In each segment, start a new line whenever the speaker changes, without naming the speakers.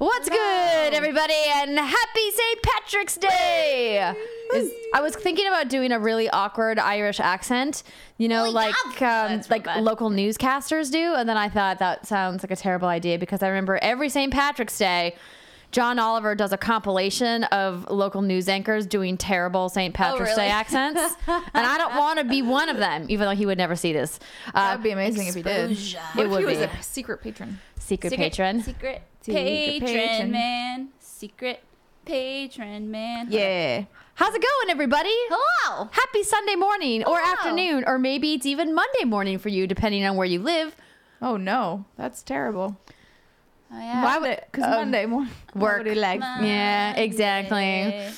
What's good, everybody, and happy St. Patrick's Day! I was thinking about doing a really awkward Irish accent, like local newscasters do, and then I thought that sounds like a terrible idea because I remember every St. Patrick's Day, John Oliver does a compilation of local news anchors doing terrible St. Patrick's Day accents, and I don't want to be one of them, even though he would never see this.
That would be amazing if he did.
It would be
a secret patron.
Secret patron,
man. Secret patron man.
Yeah.
How's it going, everybody?
Hello.
Happy Sunday morning or afternoon, or maybe it's even Monday morning for you, depending on where you live.
Oh no, that's terrible.
Oh, yeah.
Why would it? Because Monday morning
work. Yeah, exactly.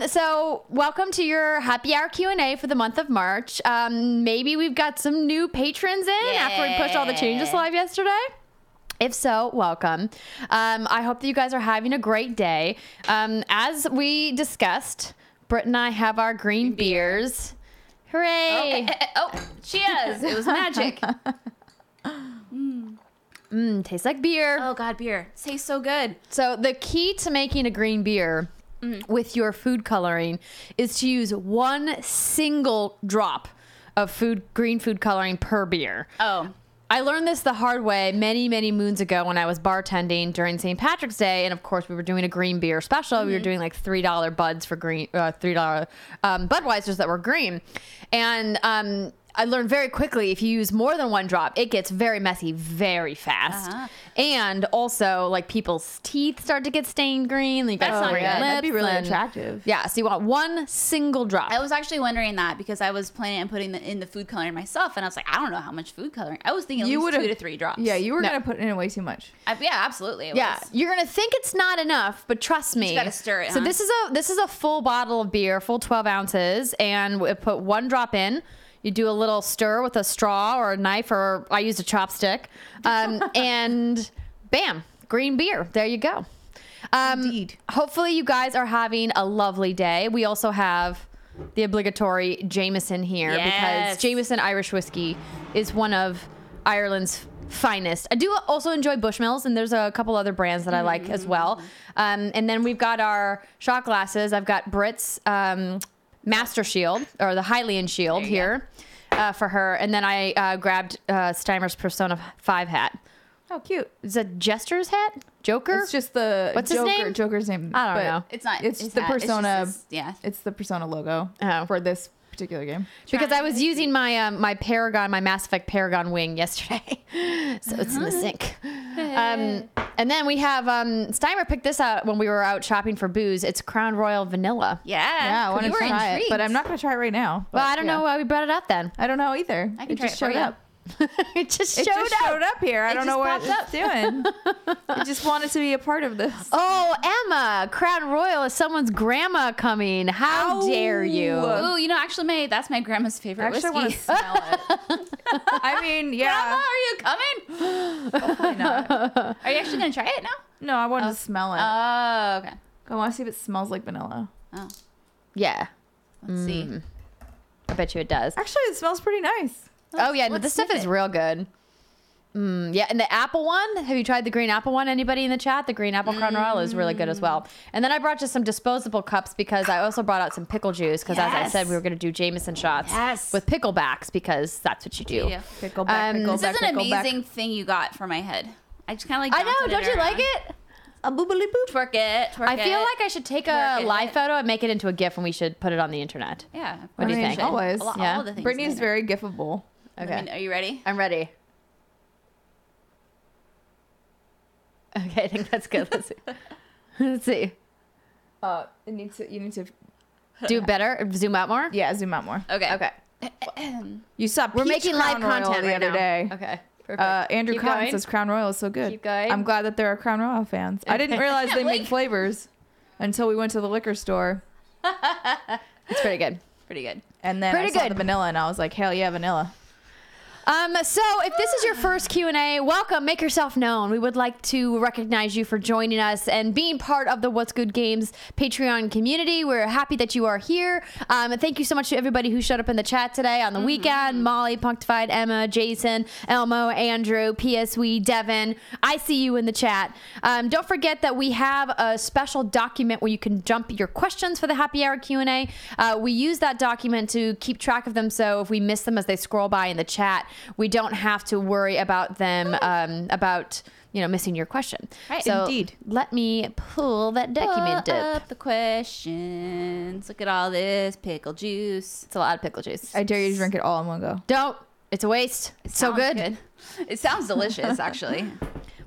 So welcome to your happy hour Q&A for the month of March. Maybe we've got some new patrons in after we pushed all the changes live yesterday. If so, welcome. I hope that you guys are having a great day. As we discussed, Britt and I have our green beers. Hooray!
Oh, cheers! It was magic.
Tastes like beer.
Oh God, beer tastes so good.
So the key to making a green beer with your food coloring is to use one single drop of green food coloring per beer.
Oh.
I learned this the hard way many, many moons ago when I was bartending during St. Patrick's Day. And of course, we were doing a green beer special. We were doing like $3 buds for green, $3 Budweisers that were green. And I learned very quickly, if you use more than one drop, it gets very messy very fast. And also, like, people's teeth start to get stained green. You
That's not good.
That'd be really attractive.
Yeah, so you want one single drop.
I was actually wondering that because I was planning on putting in the food coloring myself, and I was like, I don't know how much food coloring. I was thinking at least 2 to 3 drops.
Yeah, you were going to put in way too much.
Yeah, absolutely.
Yeah, you're gonna think it's not enough, but trust me,
you just gotta stir it.
So this is a full bottle of beer, full 12 ounces, and we put one drop in. You do a little stir with a straw or a knife, or I used a chopstick, and bam, green beer. There you go.
Indeed.
Hopefully you guys are having a lovely day. We also have the obligatory Jameson here because Jameson Irish whiskey is one of Ireland's finest. I do also enjoy Bushmills, and there's a couple other brands that I like as well. And then we've got our shot glasses. I've got Britt's Master Shield, or the Hylian Shield here for her. And then I grabbed Steimer's Persona 5 hat.
Oh, cute.
Is it Jester's hat? Joker?
It's just the
What's his name?
Joker's name.
I don't know.
It's not.
It's the Persona.
It's
the Persona logo for this particular game.
Because I was using my my Paragon, my Mass Effect Paragon wing yesterday, so it's in the sink. And then we have Steimer picked this out when we were out shopping for booze. It's Crown Royal Vanilla.
Yeah, I want to try it, but I'm not going to try it right now.
Well, I don't know why we brought it up then.
I don't know either.
I can
it
try
just
it for
showed
you.
up.
It just showed
up here. I don't know what it's doing. I just wanted to be a part of this.
Oh, Emma, Crown Royal is someone's grandma coming. How dare you?
Ooh, actually, that's my grandma's favorite whiskey.
I want to smell it. I mean, yeah.
Grandma, are you coming?
Hopefully not.
Are you actually going to try it now?
No, I wanted to smell it.
Oh, okay.
I want to see if it smells like vanilla.
Oh,
Yeah.
let's see.
I bet you it does.
Actually, it smells pretty nice.
Oh, yeah. No, this stuff is real good. Yeah, and the apple one, have you tried the green apple one? Anybody in the chat? The green apple Crown Royal is really good as well. And then I brought just some disposable cups because I also brought out some pickle juice because as I said, we were going to do Jameson shots with picklebacks because that's what you do.
Yeah.
Pickleback,
This is an amazing thing you got for my head. I just kind of like.
I know, don't you like it?
A boobily boop.
Twerk it. Twerk
I feel like I should take a live
it.
photo and make it into a GIF, and we should put it on the internet.
Yeah.
What do you think?
Always.
Yeah.
All the things
Brittany's very gifable.
Okay.
I mean, are you ready?
I'm ready. Okay, I think that's good. Let's see. Let's see.
You need to
Do it better? Zoom out more?
Yeah, zoom out more.
Okay.
Okay.
You saw
We're
Peach
making
Crown
live
Royal
content
the
right
other
now.
day.
Okay. Perfect.
Andrew
Keep
Cotton
going.
says Crown Royal is so good.
Keep going.
I'm glad that there are Crown Royal fans. I didn't realize they made flavors until we went to the liquor store.
It's pretty good.
Pretty good.
And then I saw the vanilla and I was like, hell yeah, vanilla.
So if this is your first Q&A, welcome. Make yourself known. We would like to recognize you for joining us and being part of the What's Good Games Patreon community. We're happy that you are here. And thank you so much to everybody who showed up in the chat today on the weekend. Molly, Punctified, Emma, Jason, Elmo, Andrew, PSW, Devin. I see you in the chat. Don't forget that we have a special document where you can dump your questions for the Happy Hour Q&A. We use that document to keep track of them, so if we miss them as they scroll by in the chat, we don't have to worry about them, missing your question.
Right.
So
Indeed.
let me pull that document
Pull
up.
up the questions. Look at all this pickle juice.
It's a lot of pickle juice.
I dare you to drink it all in one go.
Don't. It's a waste. It's so good.
It sounds delicious, actually.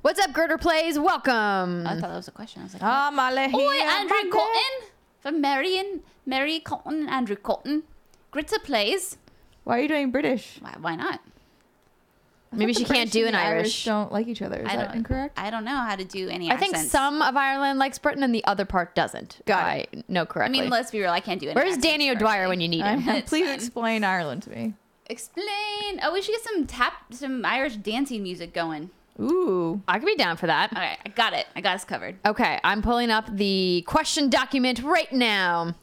What's up, Girder Plays? Welcome.
I thought that was a question. I was like,
Oi,
Andrew Cotton from Mary Cotton and Andrew Cotton. Gritter Plays.
Why are you doing British?
Why not?
Maybe she can't do an Irish.
Don't like each other. Is that incorrect?
I don't know how to do any
I think
accents.
some of Ireland likes Britain and the other part doesn't.
Got
it. I know correctly.
I mean, let's be real. I can't do any
Where's
accents
Danny O'Dwyer
correctly.
when you need him?
Please
fine.
explain Ireland to me.
Explain. Oh, we should get some Irish dancing music going.
Ooh.
I could be down for that.
All right, I got it. I got us covered.
Okay, I'm pulling up the question document right now.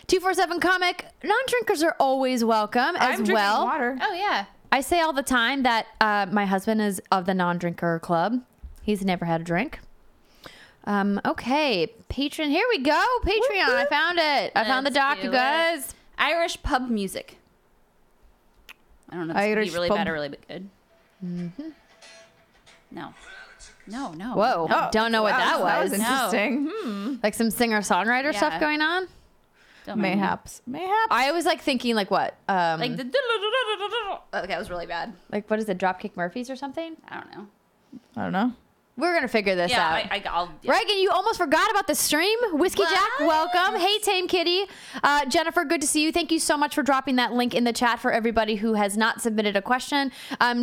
247 Comic, non-drinkers are always welcome as
I'm drinking
well.
water.
Oh yeah.
I say all the time that my husband is of the non-drinker club. He's never had a drink. Okay, Patreon. Here we go. Patreon. I found it. I found the
Let's
doc,
do
you
it.
guys.
Irish pub music. I don't know if it's
Irish
gonna be really
pub.
bad or really good. No.
Whoa.
No.
Don't know what that
That was
was.
interesting.
Like some singer-songwriter stuff
Yeah.
going on?
Don't mind me.
Mayhaps.
I was like thinking like what?
Like the okay, that was really bad.
Like what is it? Dropkick Murphys or something?
I don't know.
I don't know.
We're going to figure this
Yeah,
out.
I'll yeah.
Reagan, you almost forgot about the stream. Whiskey
What?
Jack, welcome. Hey, Tame Kitty. Jennifer, good to see you. Thank you so much for dropping that link in the chat for everybody who has not submitted a question.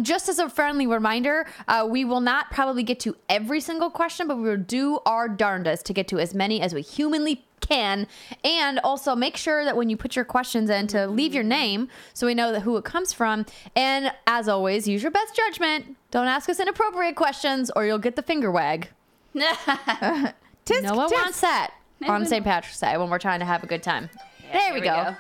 Just as a friendly reminder, we will not probably get to every single question, but we will do our darndest to get to as many as we humanly can. And also make sure that when you put your questions in to leave your name so we know that who it comes from. And as always, use your best judgment. Don't ask us inappropriate questions or you'll get the finger wag.
Tisk,
No one
tisk.
wants that on St. Patrick's Day when we're trying to have a good time.
Yeah,
There we
here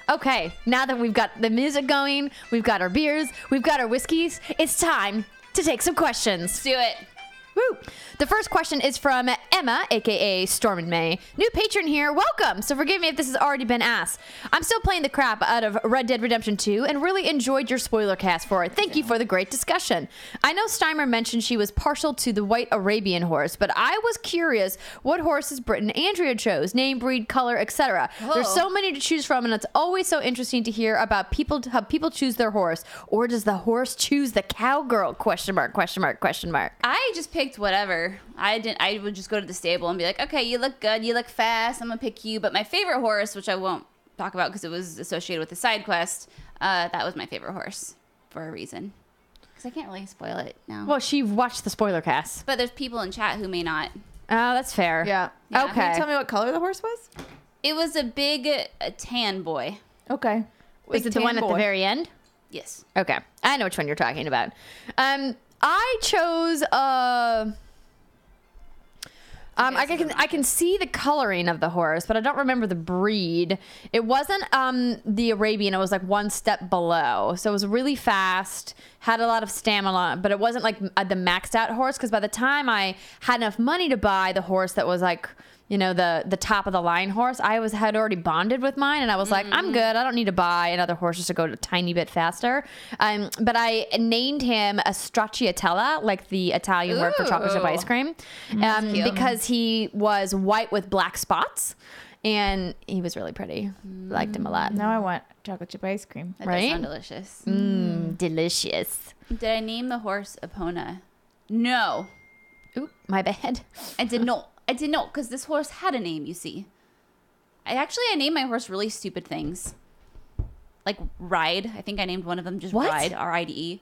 go. Okay, now that we've got the music going, we've got our beers, we've got our whiskeys, it's time to take some questions.
Let's do it.
Woo! The first question is from Emma, aka Storm and May. New patron here, welcome! So forgive me if this has already been asked. I'm still playing the crap out of Red Dead Redemption 2 and really enjoyed your spoiler cast for it. Thank you for the great discussion. I know Steimer mentioned she was partial to the white Arabian horse, but I was curious what horses Britt and Andrea chose, name, breed, color, etc. There's so many to choose from, and it's always so interesting to hear about how people choose their horse. Or does the horse choose the cowgirl? Question mark, question mark, question mark.
I just picked whatever. I would just go to the stable and be like, okay, you look good, you look fast, I'm gonna pick you. But my favorite horse, which I won't talk about because it was associated with the side quest, that was my favorite horse for a reason. Because I can't really spoil it now.
Well, she watched the spoiler cast.
But there's people in chat who may not.
Oh, that's fair.
Yeah.
Yeah.
Okay.
Can you tell me what color the horse was?
It was a big tan boy.
Okay.
Is it the one at the very end?
Yes.
Okay. I know which one you're talking about. I chose I can see the coloring of the horse, but I don't remember the breed. It wasn't the Arabian, it was like one step below. So it was really fast, had a lot of stamina, but it wasn't like the maxed out horse, because by the time I had enough money to buy the horse that was like, you know, the top of the line horse, I had already bonded with mine, and I was like, I'm good. I don't need to buy another horse just to go a tiny bit faster. But I named him a Stracciatella, like the Italian word for chocolate chip ice cream, because he was white with black spots, and he was really pretty. Liked him a lot.
Now I want chocolate chip ice cream.
That
Right?
does sound delicious.
Delicious.
Did I name the horse Epona? No.
Ooh, my bad.
I did not. I did not, because this horse had a name, you see. I named my horse really stupid things. Like Ride. I think I named one of them just
What?
Ride, R-I-D-E.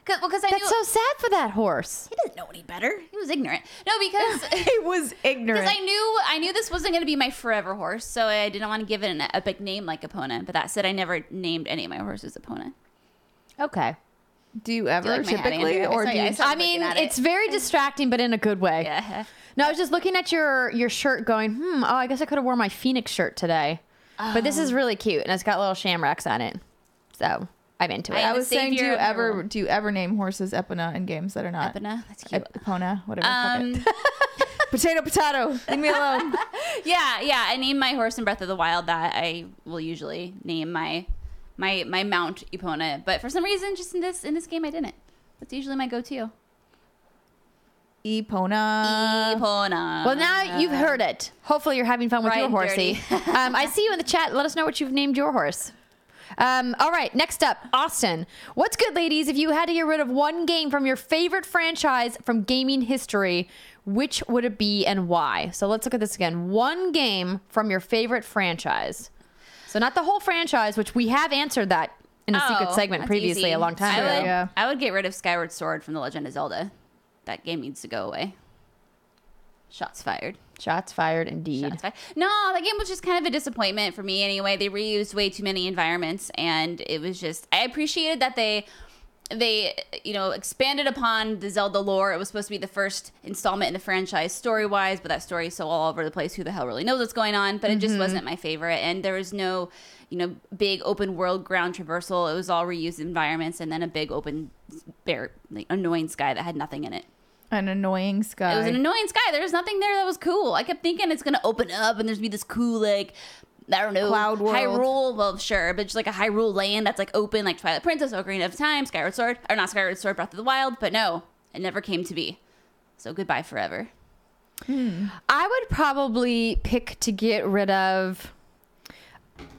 Because I
That's
knew
so sad for that horse.
he doesn't know any better. He was ignorant. No, because
He was ignorant.
because I knew this wasn't going to be my forever horse, so I didn't want to give it an epic name like Epona. But that said, I never named any of my horses Epona.
Okay.
Do you ever
like my hat,
typically,
Andrew?
or
I saw
do
you-
you?
I saw-
I mean,
looking at
it's
it.
very distracting, but in a good way.
Yeah.
No, I was just looking at your shirt going, oh, I guess I could have worn my Phoenix shirt today. But this is really cute, and it's got little shamrocks on it. So I'm into it.
I
I
am
was
the
saying, do
savior
you
of your-
do you ever name horses Epona in games that are not
Epona, that's cute.
Epona, whatever. fuck it.
Um,
Potato. Leave me alone.
yeah. I named my horse in Breath of the Wild that I will usually name my mount Epona, but for some reason, just in this game, I didn't. That's usually my go-to.
Epona.
Epona.
Well, now you've heard it. Hopefully, you're having fun with
Right
your
and
horsey. I see you in the chat. Let us know what you've named your horse. All right, next up, Austin. What's good, ladies? If you had to get rid of one game from your favorite franchise from gaming history, which would it be and why? So let's look at this again. One game from your favorite franchise. So not the whole franchise, which we have answered that in a secret segment
that's
previously
easy.
a long time ago.
Yeah.
I would get rid of Skyward Sword from The Legend of Zelda. That game needs to go away. Shots fired.
Shots fired, indeed.
Shots fired. No, that game was just kind of a disappointment for me anyway. They reused way too many environments, and it was just... I appreciated that they expanded upon the Zelda lore. It was supposed to be the first installment in the franchise story-wise, but that story is so all over the place. Who the hell really knows what's going on? But it just wasn't my favorite, and there was no... big open world ground traversal. It was all reused environments and then a big open, bare, annoying sky that had nothing in it.
An annoying sky.
It was an annoying sky. There was nothing there that was cool. I kept thinking it's going to open up and there's be this cool, I don't know,
Cloud world.
Hyrule. Well, sure, but just like a Hyrule land that's open, like Twilight Princess, Ocarina of Time, Skyward Sword, or not Skyward Sword, Breath of the Wild. But no, it never came to be. So goodbye forever.
I would probably pick to get rid of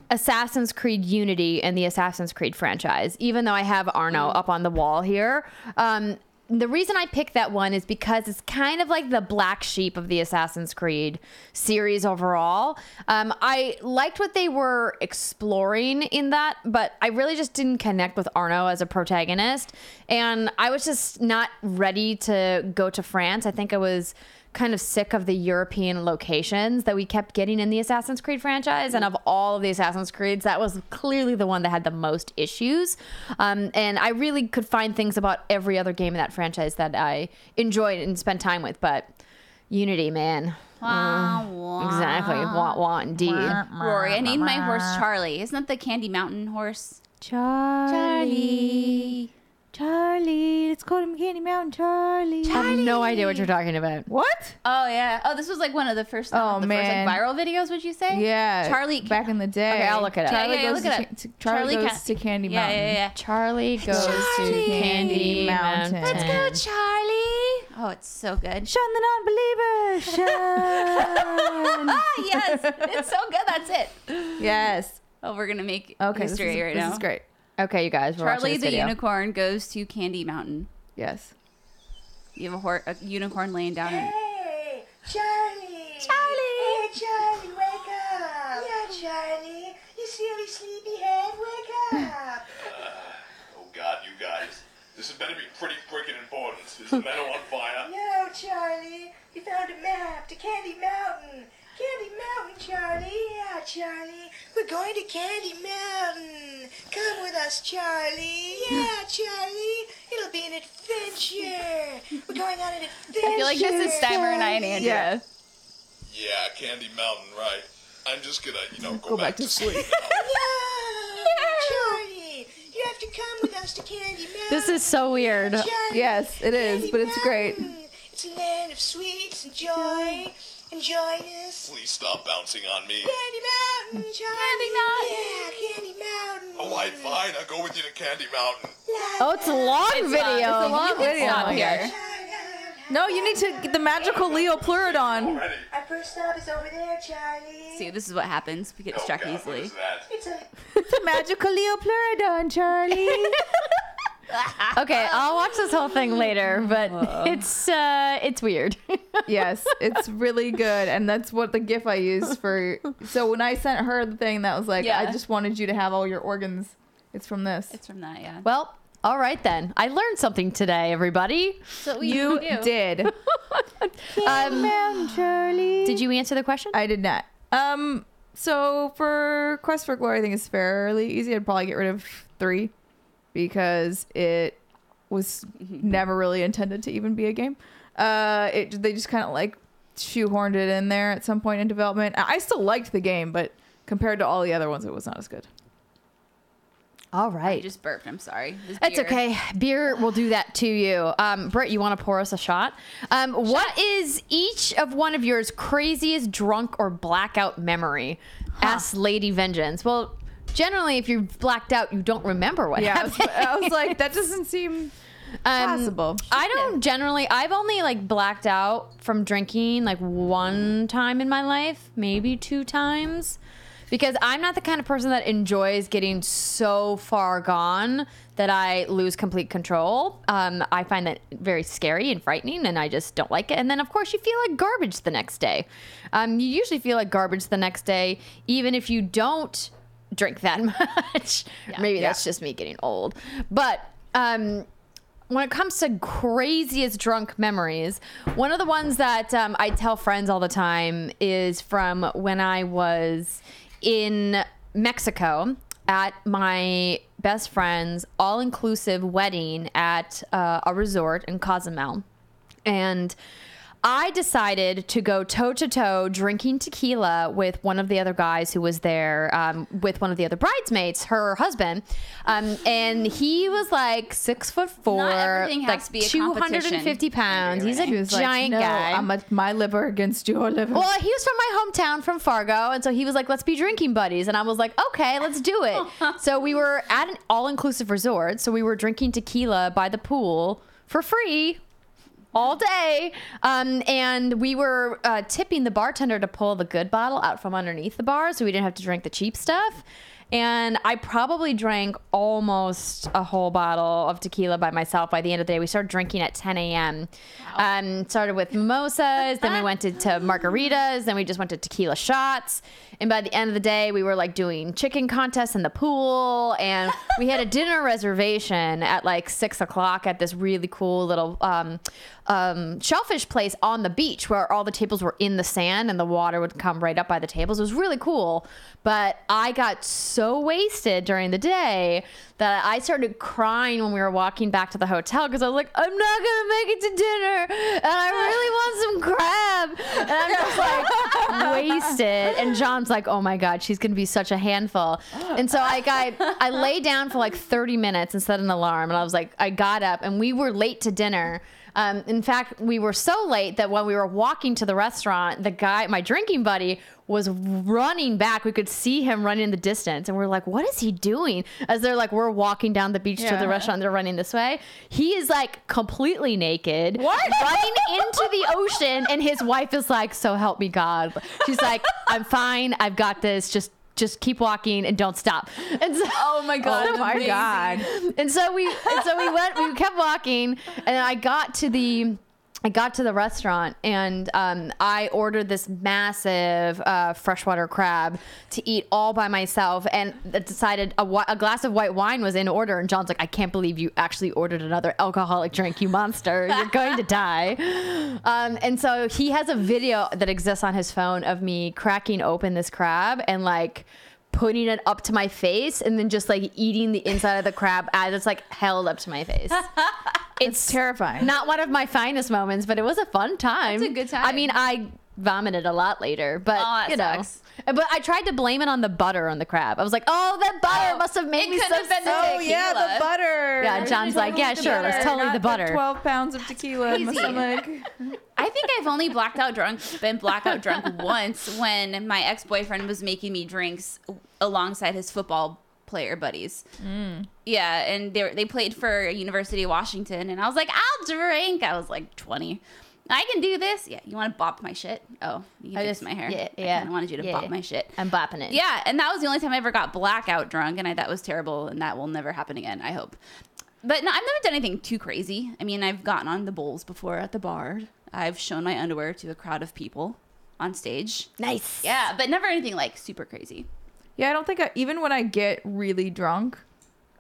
Assassin's Creed Unity and the Assassin's Creed franchise, even though I have Arno up on the wall here. The reason I picked that one is because it's kind of like the black sheep of the Assassin's Creed series overall. I liked what they were exploring in that, but I really just didn't connect with Arno as a protagonist. And I was just not ready to go to France. I think I was kind of sick of the European locations that we kept getting in the Assassin's Creed franchise, and of all of the Assassin's Creeds, that was clearly the one that had the most issues. And I really could find things about every other game in that franchise that I enjoyed and spent time with, but Unity, man. Exactly. Wah, indeed.
Rory, I named my horse Charlie. Isn't that the Candy Mountain horse?
Charlie.
Let's go to Candy Mountain, Charlie.
I have no idea what you're talking about.
What?
Oh, yeah. Oh, this was one of the first,
Oh, man.
first viral videos, would you say?
Yeah.
Charlie.
Back in the day.
Okay, I'll look it up.
Charlie
Yeah,
goes
look
to,
it up.
Charlie
Charlie
goes to Candy Mountain.
Yeah.
Charlie goes to
Charlie.
Candy Mountain.
Let's go, Charlie. Oh, it's so good.
Shun the non-believer. Shun.
Yes. It's so good. That's it.
Yes.
Oh, we're going to make
Okay.
history right now.
This is great.
Okay, you guys, we're
Charlie
watching this
the
video.
unicorn goes to Candy Mountain.
Yes.
You have a unicorn laying down in
Hey, Charlie!
Charlie!
Hey, Charlie, wake up! Yeah, Charlie, you silly sleepyhead, wake up!
Oh God, you guys. This had better be pretty freaking important. Is the meadow on fire?
No, Charlie, you found a map to Candy Mountain. Candy Mountain, Charlie. Yeah, Charlie, we're going to Candy Mountain. Come with us, Charlie. Yeah, Charlie, it'll be an adventure. We're going on an adventure.
I feel like this is Steimer and I and Andrea.
Yeah.
Yeah, Candy Mountain, right. I'm just gonna,
Go back to sleep.
Yeah, Charlie, you have to come with us to Candy Mountain.
This is so weird.
Charlie,
Yes, it is,
Candy
but it's great.
Mountain. It's a land of sweets and joy and joyness.
Please stop bouncing on me.
Candy Mountain, Charlie.
Candy Mountain.
Yeah, Candy Mountain.
Oh, fine. I'll go with you to Candy Mountain.
Oh, it's a long video.
It's a long video.
Stop
Oh my
here.
gosh. No, you need to get the magical Leo Pleurodon.
Ready?
Our first stop is over there, Charlie.
See, this is what happens. We get
Oh,
struck
God, what
easily.
is that?
It's a
It's a magical Leo Pleurodon, Charlie.
Okay, I'll watch this whole thing later, but it's weird.
Yes, it's really good, and that's what the GIF I used for. So when I sent her the thing that was like,
Yeah.
I just wanted you to have all your organs. It's from this.
It's from that, yeah.
Well, All right, then. I learned something today, everybody.
So
You did.
Charlie. Did you answer the question?
I did not. So for Quest for Glory, I think it's fairly easy. I'd probably get rid of 3 because it was never really intended to even be a game. They just kind of like shoehorned it in there at some point in development. I still liked the game, but compared to all the other ones, it was not as good.
All
I
right.
just burped. I'm sorry. This
That's
beer-
okay. Beer will do that to you. Britt, you want to pour us a shot? What is each of one of yours craziest drunk or blackout memory? Asks Lady Vengeance. Well, generally, if you're blacked out, you don't remember what happened.
I was like, that doesn't seem possible.
I don't generally. I've only like blacked out from drinking like 1 time in my life, maybe 2 times. Because I'm not the kind of person that enjoys getting so far gone that I lose complete control. I find that very scary and frightening, and I just don't like it. And then, of course, you feel like garbage the next day. You usually feel like garbage the next day, even if you don't drink that much. Maybe that's just me getting old. But when it comes to craziest drunk memories, one of the ones that I tell friends all the time is from when I was in Mexico at my best friend's all-inclusive wedding at a resort in Cozumel. And I decided to go toe-to-toe drinking tequila with one of the other guys who was there, with one of the other bridesmaids, her husband. And he was like 6'4",
Not everything has
like
to be a
250 pounds. He's a
He was
giant
like, no,
guy.
my liver against your liver.
Well, he was from my hometown, from Fargo, and so he was like, let's be drinking buddies. And I was like, okay, let's do it. So we were at an all-inclusive resort, so we were drinking tequila by the pool for free all day. And we were tipping the bartender to pull the good bottle out from underneath the bar so we didn't have to drink the cheap stuff. And I probably drank almost a whole bottle of tequila by myself by the end of the day. We started drinking at 10 a.m. Started with mimosas, then we went to margaritas, then we just went to tequila shots. And by the end of the day, we were like doing chicken contests in the pool. And we had a dinner reservation at like 6 o'clock at this really cool little shellfish place on the beach where all the tables were in the sand and the water would come right up by the tables. It was really cool. But I got so wasted during the day that I started crying when we were walking back to the hotel because I was like, I'm not going to make it to dinner and I really want some crab. And I'm just like wasted. And John's like, oh my God, she's going to be such a handful. And so I lay down for like 30 minutes and set an alarm. And I was like, I got up and we were late to dinner. In fact, we were so late that when we were walking to the restaurant, the guy, my drinking buddy, was running back. We could see him running in the distance. And we're like, what is he doing? As they're like, we're walking down the beach to the restaurant. They're running this way. He is like completely naked. What? Running into the ocean. And his wife is like, so help me God. She's like, I'm fine. I've got this. Just keep walking and don't stop. And so,
Oh my God.
and so we kept walking, and I got to the restaurant, and I ordered this massive freshwater crab to eat all by myself, and decided a glass of white wine was in order. And John's like, I can't believe you actually ordered another alcoholic drink, you monster. You're going to die. And so he has a video that exists on his phone of me cracking open this crab and like putting it up to my face and then just like eating the inside of the crab as it's like held up to my face.
It's terrifying.
Not one of my finest moments, but it was a fun time.
It's a good time.
I mean, I vomited a lot later, but
that
you know.
sucks.
But I tried to blame it on the butter on the crab. I was like, "Oh, that butter must have made
it
me
could
so
have been the
sick."
Oh yeah,
Tequila.
the butter.
Yeah, John's like, "Yeah, sure, it was totally the butter."
12 pounds of tequila in my
crazy.
stomach.
I think I've only been blackout drunk once when my ex-boyfriend was making me drinks alongside his football player buddies. Yeah, and they played for University of Washington, and I was like, I'll drink. I was like 20. I can do this. Yeah, you want to bop my shit? Oh, you can fix my hair.
Yeah,
I wanted you to bop my shit.
I'm bopping it.
Yeah, and that was the only time I ever got blackout drunk, and that was terrible, and that will never happen again, I hope. But no, I've never done anything too crazy. I mean, I've gotten on the bowls before at the bar. I've shown my underwear to a crowd of people on stage.
Nice.
Yeah, but never anything like super crazy.
Yeah, I don't think even when I get really drunk,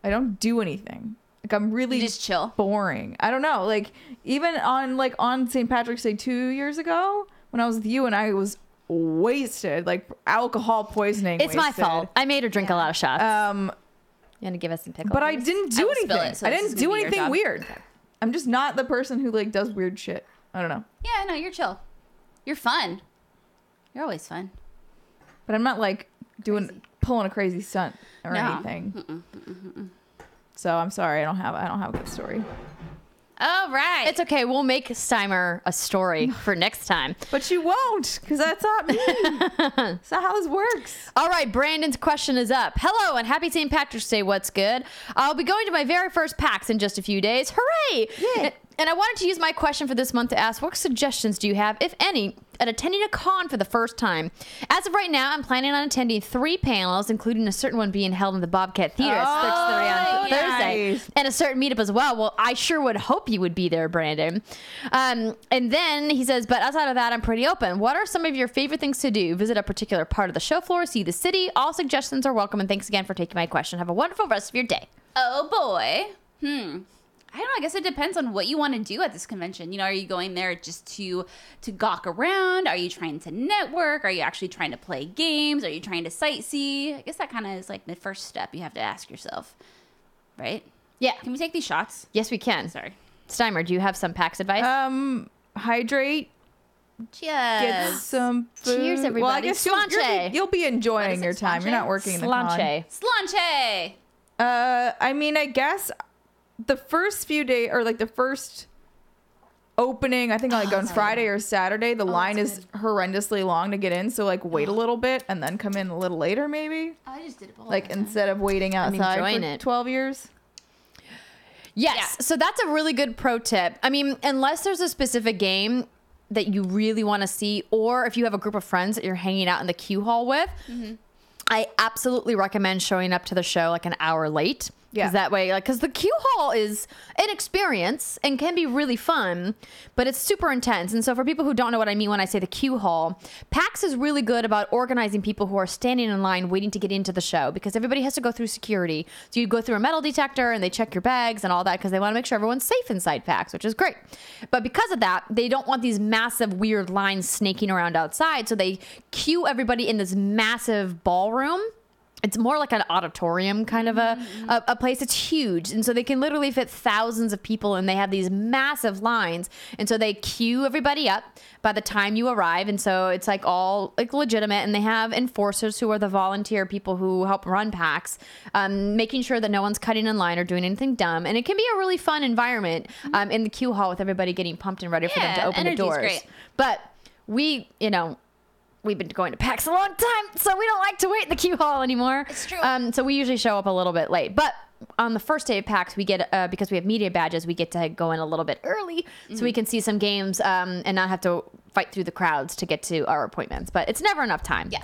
I don't do anything. Like I'm really
Just chill.
boring. I don't know. Like even on St. Patrick's Day 2 years ago when I was with you and I was wasted, like alcohol poisoning.
It's my fault. I made her drink a lot of shots. You want to give us some pickles?
But I didn't do
I will spill
anything.
it, so
I
this is
didn't
gonna
do
be your
anything
job.
weird. I'm just not the person who like does weird shit. I don't know.
Yeah, no, you're chill. You're fun. You're always fun.
But I'm not like pulling a crazy stunt or
No.
anything. So I'm sorry. I don't have a good story.
All right.
It's okay. We'll make Steimer a story for next time.
But you won't, because that's not me. That's not how this works.
All right, Brandon's question is up. Hello and happy St. Patrick's Day. What's good? I'll be going to my very first PAX in just a few days. Hooray!
Yeah.
And I wanted to use my question for this month to ask, what suggestions do you have, if any, at attending a con for the first time? As of right now, I'm planning on attending 3 panels, including a certain one being held in the Bobcat Theater at 6:30 on Thursday,
nice.
and a certain meetup as well. Well, I sure would hope you would be there, Brandon. And then he says, but outside of that, I'm pretty open. What are some of your favorite things to do? Visit a particular part of the show floor, see the city. All suggestions are welcome, and thanks again for taking my question. Have a wonderful rest of your day.
Oh boy. I don't know. I guess it depends on what you want to do at this convention. You know, are you going there just to gawk around? Are you trying to network? Are you actually trying to play games? Are you trying to sightsee? I guess that kind of is like the first step you have to ask yourself, right?
Yeah.
Can we take these shots?
Yes, we can.
Sorry.
Steimer, do you have some PAX advice?
Hydrate. Get
Cheers.
some food.
Cheers, everybody.
Well, I guess
Slanche.
you'll be
What
enjoying
is
your
it,
time. You're
slanche?
not working in the con.
Slanche.
Slanche.
I mean, I guess the first few days, or like the first opening, I think like on Friday or Saturday, the line is horrendously long to get in. So like wait a little bit and then come in a little later, maybe.
I just did it.
Like instead of waiting outside
enjoying
for
it.
12 years.
Yes.
Yeah.
So that's a really good pro tip. I mean, unless there's a specific game that you really want to see, or if you have a group of friends that you're hanging out in the queue hall with, I absolutely recommend showing up to the show like an hour late.
Yeah.
Because that way, like, because the queue hall is an experience and can be really fun, but it's super intense. And so for people who don't know what I mean when I say the queue hall, PAX is really good about organizing people who are standing in line waiting to get into the show, because everybody has to go through security. So you go through a metal detector and they check your bags and all that because they want to make sure everyone's safe inside PAX, which is great. But because of that, they don't want these massive weird lines snaking around outside. So they queue everybody in this massive ballroom. It's more like an auditorium kind of a place. It's huge. And so they can literally fit thousands of people, and they have these massive lines. And so they queue everybody up by the time you arrive. And so it's like all like legitimate. And they have enforcers who are the volunteer people who help run PAX, making sure that no one's cutting in line or doing anything dumb. And it can be a really fun environment in the queue hall with everybody getting pumped and ready for them to open the
energy's
doors.
great.
But we've been going to PAX a long time, so we don't like to wait in the queue hall anymore.
It's true.
So we usually show up a little bit late. But on the first day of PAX, we get, because we have media badges, we get to go in a little bit early so we can see some games and not have to fight through the crowds to get to our appointments. But it's never enough time.
Yeah.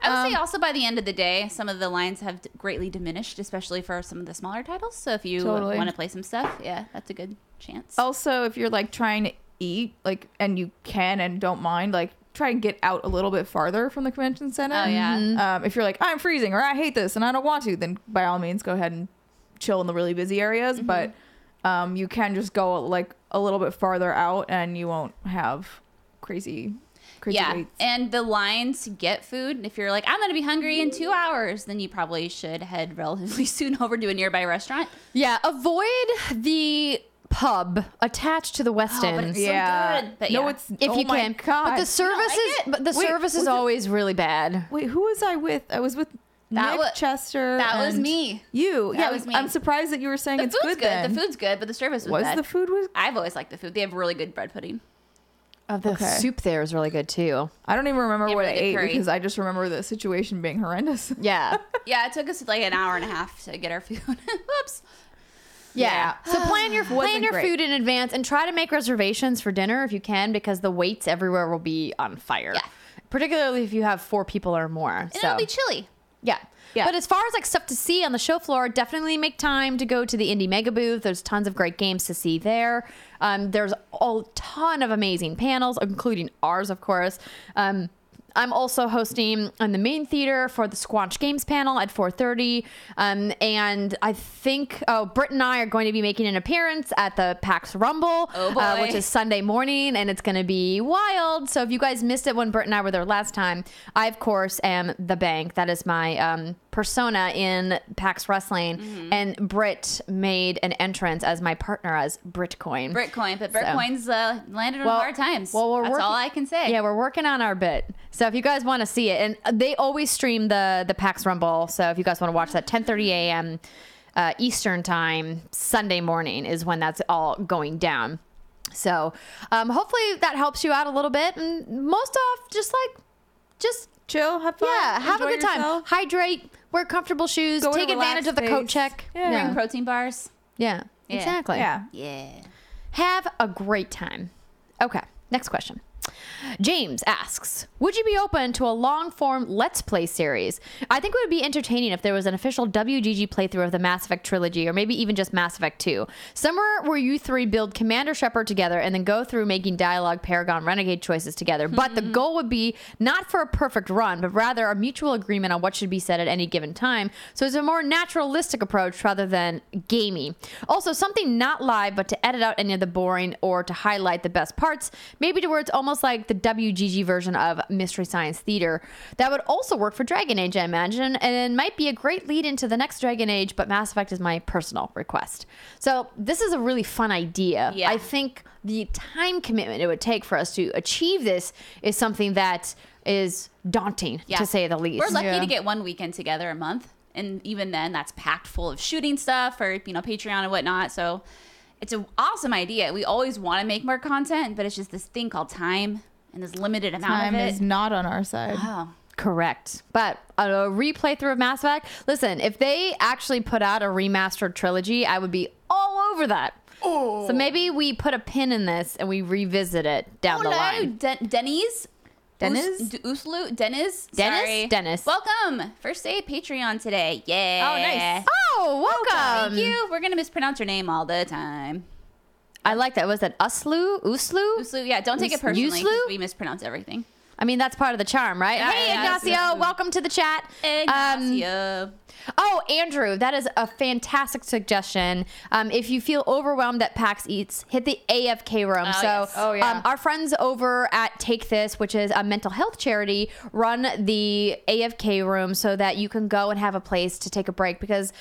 I would say also by the end of the day, some of the lines have greatly diminished, especially for some of the smaller titles. So if you
Totally.
want to play some stuff, yeah, that's a good chance.
Also, if you're like trying to eat, like, and you can and don't mind, like, try and get out a little bit farther from the convention center.
Oh, yeah.
If you're like, I'm freezing or I hate this and I don't want to, then by all means go ahead and chill in the really busy areas. But you can just go like a little bit farther out and you won't have crazy
Yeah,
waits.
and the lines to get food, if you're like, I'm going to be hungry in 2 hours, then you probably should head relatively soon over to a nearby restaurant.
Yeah, avoid the pub attached to the West End.
but it's
Yeah.
so good. But
No,
yeah.
it's
if
oh
you
my
can.
God.
But the service
Wait,
service
was
is
it-
always really bad.
Wait, who was I with? I was with
That
Nick
wa-
Chester.
that was
and
me.
You.
That
Yeah,
was me.
I'm surprised that you were saying
The
it's
food's
good.
good.
Then.
The food's good, but the service was
was
bad.
the food was.
I've always liked the food. They have really good bread pudding.
Oh, the
Okay.
soup there is really good too.
I don't even remember
Yeah,
what
really
I
good
ate
curry.
because I just remember the situation being horrendous.
Yeah.
Yeah, it took us like an hour and a half to get our food. Whoops.
Yeah. So plan your
Wasn't great.
food in advance and try to make reservations for dinner if you can, because the waits everywhere will be on fire.
Yeah.
Particularly if you have 4 people or more.
And
so
it'll be chilly.
yeah.
Yeah.
But as far as like stuff to see on the show floor, definitely make time to go to the Indie Mega booth. There's tons of great games to see there. There's a ton of amazing panels, including ours, of course. I'm also hosting in the main theater for the Squanch Games panel at 4:30. And I think, Britt and I are going to be making an appearance at the PAX Rumble, which is Sunday morning, and it's going to be wild. So if you guys missed it when Britt and I were there last time, I, of course, am the Bank. That is my persona in PAX Wrestling. And Britt made an entrance as my partner as Britcoin.
But Britcoin's landed on hard times.
Well,
that's all I can say.
Yeah, we're working on our bit. So if you guys want to see it, and they always stream the PAX Rumble. So if you guys want to watch that, 10:30 a.m. Eastern time, Sunday morning is when that's all going down. So hopefully that helps you out a little bit. And most off, just
chill, have fun.
Yeah, have a
enjoy
good time.
yourself.
Hydrate, wear comfortable shoes,
Go at a
take advantage of the
relaxed
coat
pace.
check.
Yeah.
Bring protein bars.
Yeah, exactly.
Yeah.
Yeah.
Have a great time. Okay, next question. James asks, would you be open to a long-form Let's Play series? I think it would be entertaining if there was an official WGG playthrough of the Mass Effect trilogy, or maybe even just Mass Effect 2. Somewhere where you three build Commander Shepard together and then go through making dialogue, Paragon, Renegade choices together. But the goal would be not for a perfect run, but rather a mutual agreement on what should be said at any given time. So it's a more naturalistic approach rather than gamey. Also, something not live, but to edit out any of the boring or to highlight the best parts, maybe to where it's almost like the WGG version of Mystery Science Theater. That would also work for Dragon Age, I imagine, and might be a great lead into the next Dragon Age, but Mass Effect is my personal request. So this is a really fun idea.
Yeah.
I think the time commitment it would take for us to achieve this is something that is daunting, to say the least.
We're lucky
Yeah.
to get one weekend together a month. And even then, that's packed full of shooting stuff or, Patreon and whatnot. So it's an awesome idea. We always want to make more content, but it's just this thing called time and this limited amount
Time
of it.
is not on our side.
Oh.
Correct. But a replay through of Mass Effect, listen, if they actually put out a remastered trilogy, I would be all over that. Oh. So maybe we put a pin in this and we revisit it down the line.
Denny's?
Dennis?
Uslu? Dennis? Sorry.
Dennis.
Welcome. First day of Patreon today. Yeah.
Oh, nice.
Oh, welcome.
Thank you. We're going to mispronounce your name all the time.
I like that. Was that Uslu? Uslu?
Uslu, yeah, don't take it personally
Uslu?
because we mispronounce everything.
I mean, that's part of the charm, right?
Yeah,
Hey,
yeah,
Ignacio,
yeah.
welcome to the chat.
Ignacio.
Oh, Andrew, that is a fantastic suggestion. If you feel overwhelmed at PAX Eats, hit the AFK room.
Oh,
so,
yes.
Oh, yeah.
our friends over at Take This, which is a mental health charity, run the AFK room so that you can go and have a place to take a break, because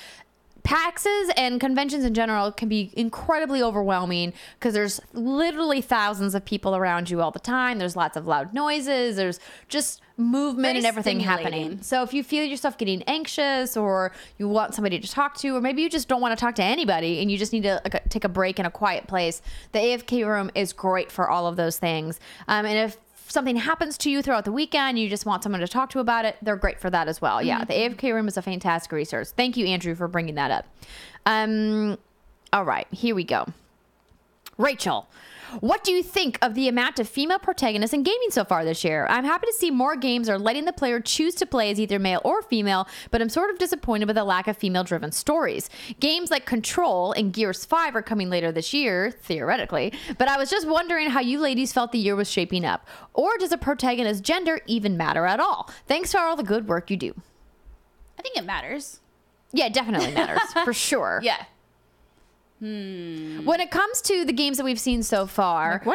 PAXs and conventions in general can be incredibly overwhelming because there's literally thousands of people around you all the time. There's lots of loud noises. There's just movement
Very
and everything
stimulating.
happening. So if you feel yourself getting anxious, or you want somebody to talk to, or maybe you just don't want to talk to anybody and you just need to take a break in a quiet place, the AFK room is great for all of those things. And if something happens to you throughout the weekend, you just want someone to talk to about it, they're great for that as well. Yeah, the AFK room is a fantastic resource. Thank you, Andrew, for bringing that up. All right, here we go. Rachel, what do you think of the amount of female protagonists in gaming so far this year? I'm happy to see more games are letting the player choose to play as either male or female, but I'm sort of disappointed with the lack of female-driven stories. Games like Control and Gears 5 are coming later this year, theoretically, but I was just wondering how you ladies felt the year was shaping up. Or does a protagonist's gender even matter at all? Thanks for all the good work you do.
I think it matters.
Yeah, it definitely matters, for sure.
Yeah.
When it comes to the games that we've seen so far,
Like,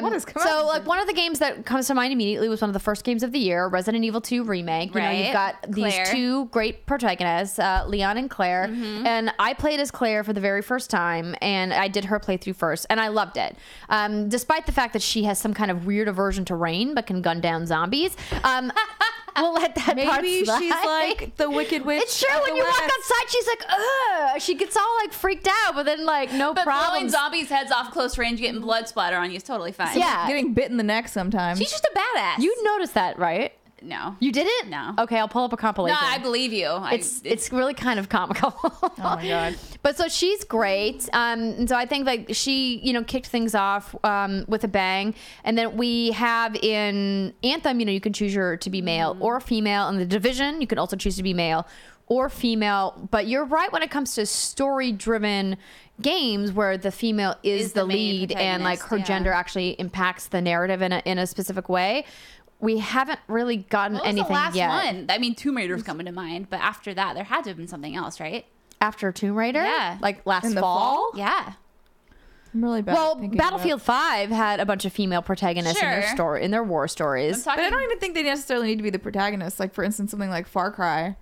what has come
so
out?
like one of the games that comes to mind immediately was one of the first games of the year, Resident Evil 2 remake. You know,
Right.
you've got
Claire.
these two great protagonists, Leon and Claire, and I played as Claire for the very first time, and I did her playthrough first, and I loved it. Despite the fact that she has some kind of weird aversion to rain, but can gun down zombies. We'll let that part
Maybe
slide.
she's like the Wicked Witch.
It's true.
of
When
the
you walk
West.
outside, she's like, ugh. She gets all like freaked out, but then like no
But blowing
problem.
zombies' heads off close range, getting blood splatter on you is totally fine.
Yeah.
Getting bit in the neck sometimes.
She's just a badass.
You noticed that, right?
No.
You didn't?
No.
Okay, I'll pull up a
No,
compilation.
I believe you.
It's really kind of comical.
Oh my god.
But so she's great. And so I think like she, kicked things off with a bang. And then we have in Anthem, you can choose to be male or female. In the Division, you can also choose to be male or female. But you're right when it comes to story-driven games where the female is the
main
lead and like her
protagonist,
gender actually impacts the narrative in a specific way. We haven't really gotten
What was
anything
the last
yet.
one? I mean, Tomb Raider's coming to mind, but after that, there had to have been something else, right?
After Tomb Raider?
Yeah.
Like last
In the
fall?
Yeah.
I'm really bad.
Well,
at thinking
Battlefield 5 had a bunch of female protagonists in their
Sure.
story, in their war
I'm
stories.
talking.
But I don't even think they necessarily need to be the protagonist. Like, for instance, something like Far Cry.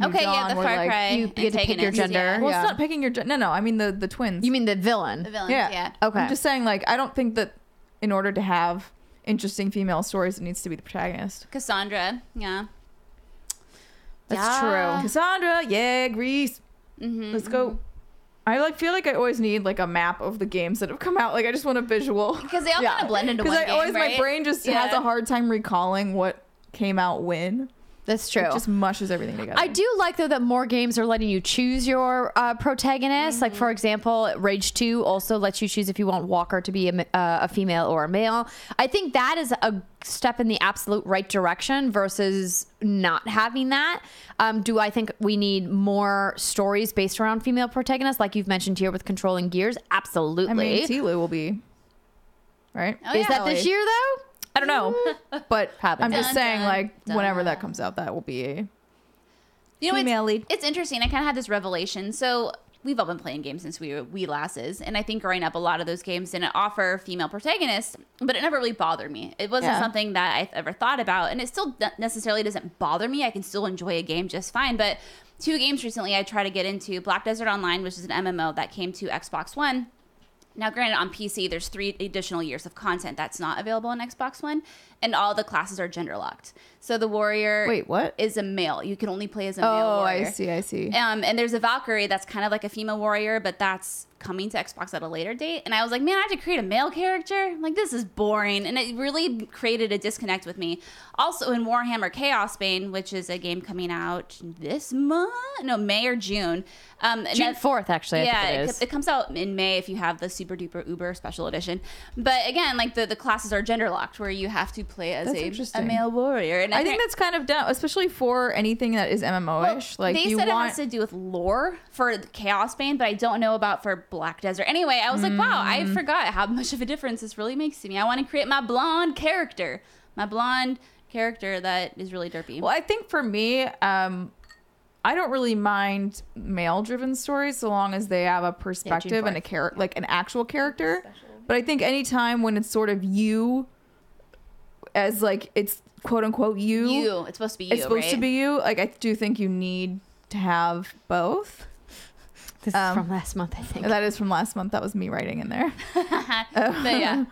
Okay, yeah,
Dawn,
the
where,
Far
like,
Cry.
you get to pick your
antagonists,
gender.
Yeah.
Well,
Yeah.
it's not picking your... No, I mean the twins.
You mean the villain?
The villains,
Yeah.
yeah.
Okay.
I'm just saying, like, I don't think that in order to have interesting female stories, it needs to be the protagonist.
Cassandra, yeah.
That's
Yeah.
true.
Cassandra, yeah, Grease.
Mm-hmm.
Let's go. I like feel like I always need like a map of the games that have come out. Like I just want a visual.
Because they all kind of blend into one
Because I
game,
always
right?
my brain just
Yeah.
has a hard time recalling what came out when.
That's true.
It just mushes everything together.
I do like though that more games are letting you choose your protagonist. Like for example, Rage 2 also lets you choose if you want Walker to be a female or a male. I think that is a step in the absolute right direction versus not having that. Do I think we need more stories based around female protagonists, like you've mentioned here with Controlling Gears? Absolutely.
I mean, Tilu will be right.
Oh,
Is
yeah.
that this year though?
I don't know, but
Probably
I'm just
Dun,
saying,
dun,
like,
dun.
whenever that comes out, that will be a
You know,
female lead.
it's interesting. I kind of had this revelation. So we've all been playing games since we were wee lasses, and I think growing up, a lot of those games didn't offer female protagonists, but it never really bothered me. It wasn't
Yeah.
something that I ever thought about, and it still necessarily doesn't bother me. I can still enjoy a game just fine. But 2 games recently I tried to get into: Black Desert Online, which is an MMO that came to Xbox One. Now, granted, on PC, there's 3 additional years of content that's not available on Xbox One, and all the classes are gender locked. So the warrior
Wait, what?
is a male. You can only play as a male
Oh,
warrior.
I see.
And there's a Valkyrie that's kind of like a female warrior, but that's coming to Xbox at a later date. And I was like, man, I have to create a male character? I'm like, this is boring. And it really created a disconnect with me. Also, in Warhammer Chaos Bane, which is a game coming out this month, no, May or June. And
June 4th, actually.
yeah,
I think it is.
it comes out in May if you have the super duper uber special edition. But again, like the classes are gender locked, where you have to play as
That's
a
interesting.
male warrior. And
I think that's kind of dumb, especially for anything that is MMO-ish.
well,
like
they
you
said
want
it has to do with lore for Chaos Bane, but I don't know about for Black Desert. Anyway, I was like, wow, I forgot how much of a difference this really makes to me. I want to create my blonde character that is really derpy.
Well, I think for me, I don't really mind male-driven stories so long as they have a perspective and a character, like an actual character. But I think anytime when it's sort of you, as like it's quote unquote you,
It's supposed to be you.
it's supposed to
right?
be you. Like I do think you need to have both.
This is from last month, I think.
That is from last month. That was me writing in there.
But yeah.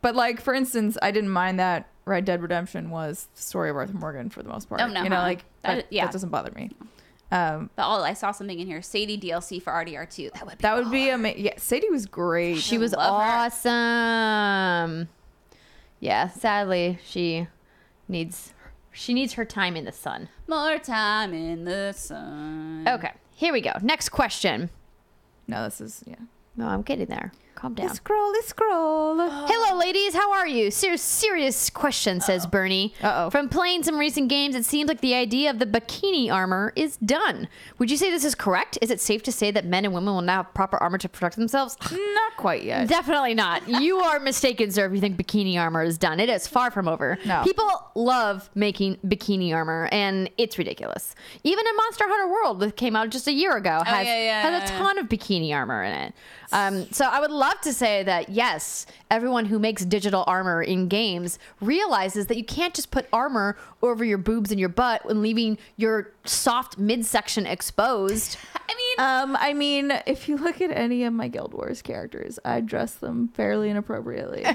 But like for instance, I didn't mind that Red Dead Redemption was the story of Arthur Morgan for the most part.
Oh, no,
you know,
huh?
like
That- yeah.
that doesn't bother me.
But I saw something in here. Sadie DLC for RDR2.
That would be amazing. Yeah, Sadie was great.
She was
love her.
awesome. Yeah, sadly, she needs her time in the sun.
More time in the sun.
Okay, here we go. Next question.
No, this is
No, I'm getting there. Calm down.
Let's scroll.
Hello, ladies. How are you? Serious question, says Bernie.
Uh-oh.
From playing some recent games, it seems like the idea of the bikini armor is done. Would you say this is correct? Is it safe to say that men and women will now have proper armor to protect themselves?
Not quite yet.
Definitely not. You are mistaken, sir, if you think bikini armor is done. It is far from over.
No.
People love making bikini armor, and it's ridiculous. Even in Monster Hunter World, that came out just a year ago, has a ton of bikini armor in it. So I would love to say that, yes, everyone who makes digital armor in games realizes that you can't just put armor over your boobs and your butt when leaving your soft midsection exposed.
I mean, if you look at any of my Guild Wars characters, I dress them fairly inappropriately.
I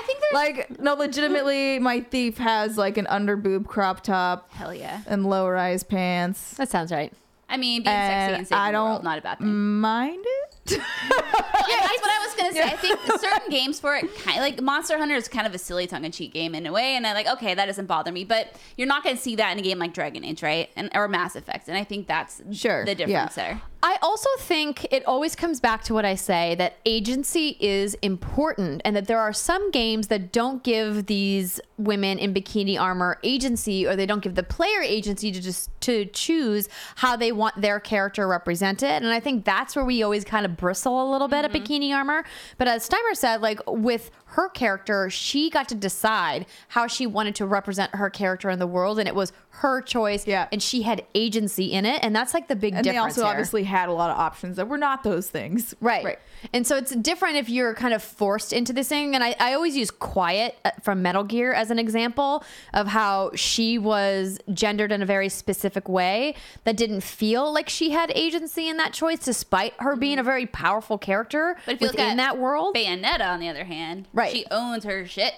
think there's
Like, no, legitimately, my thief has like an under boob crop top
hell yeah.
and low rise pants.
That sounds right.
I mean, being sexy
And
and saving
I
the world,
don't
not a bad thing.
mind it.
Yeah, that's what I was gonna say. I think certain games for it, kind of, like Monster Hunter, is kind of a silly tongue-in-cheek game in a way, and I'm like, okay, that doesn't bother me. But you're not gonna see that in a game like Dragon Age, right? Or Mass Effect, and I think that's
Sure,
the difference
yeah.
there.
I also think it always comes back to what I say, that agency is important, and that there are some games that don't give these women in bikini armor agency, or they don't give the player agency to choose how they want their character represented. And I think that's where we always kind of bristle a little bit at bikini armor. But as Steimer said, like with her character, she got to decide how she wanted to represent her character in the world, and it was her choice.
Yeah.
And she had agency in it, and that's like the big
And
difference.
they also
here.
obviously had a lot of options that were not those things.
Right. And so it's different if you're kind of forced into this thing. And I always use Quiet from Metal Gear as an example of how she was gendered in a very specific way that didn't feel like she had agency in that choice, despite her being a very powerful character
But if you look
within
at
that world.
Bayonetta, on the other hand,
Right.
she owns her shit.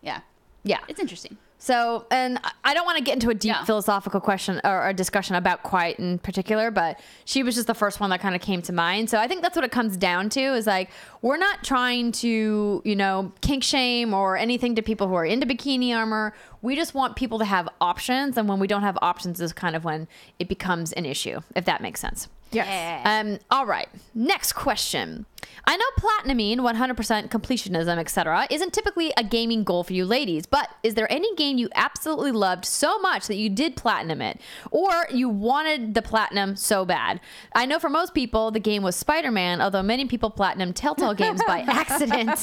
Yeah.
Yeah.
It's interesting.
So, and I don't want to get into a deep
No.
philosophical question or a discussion about Quiet in particular, but she was just the first one that kind of came to mind. So I think that's what it comes down to, is like, we're not trying to, kink shame or anything to people who are into bikini armor. We just want people to have options. And when we don't have options is kind of when it becomes an issue, if that makes sense.
Yes.
Yeah.
All right. Next question. I know platinuming, 100% completionism, etc., isn't typically a gaming goal for you ladies, but is there any game you absolutely loved so much that you did platinum it, or you wanted the platinum so bad? I know for most people the game was Spider-Man, although many people platinum Telltale games by accident.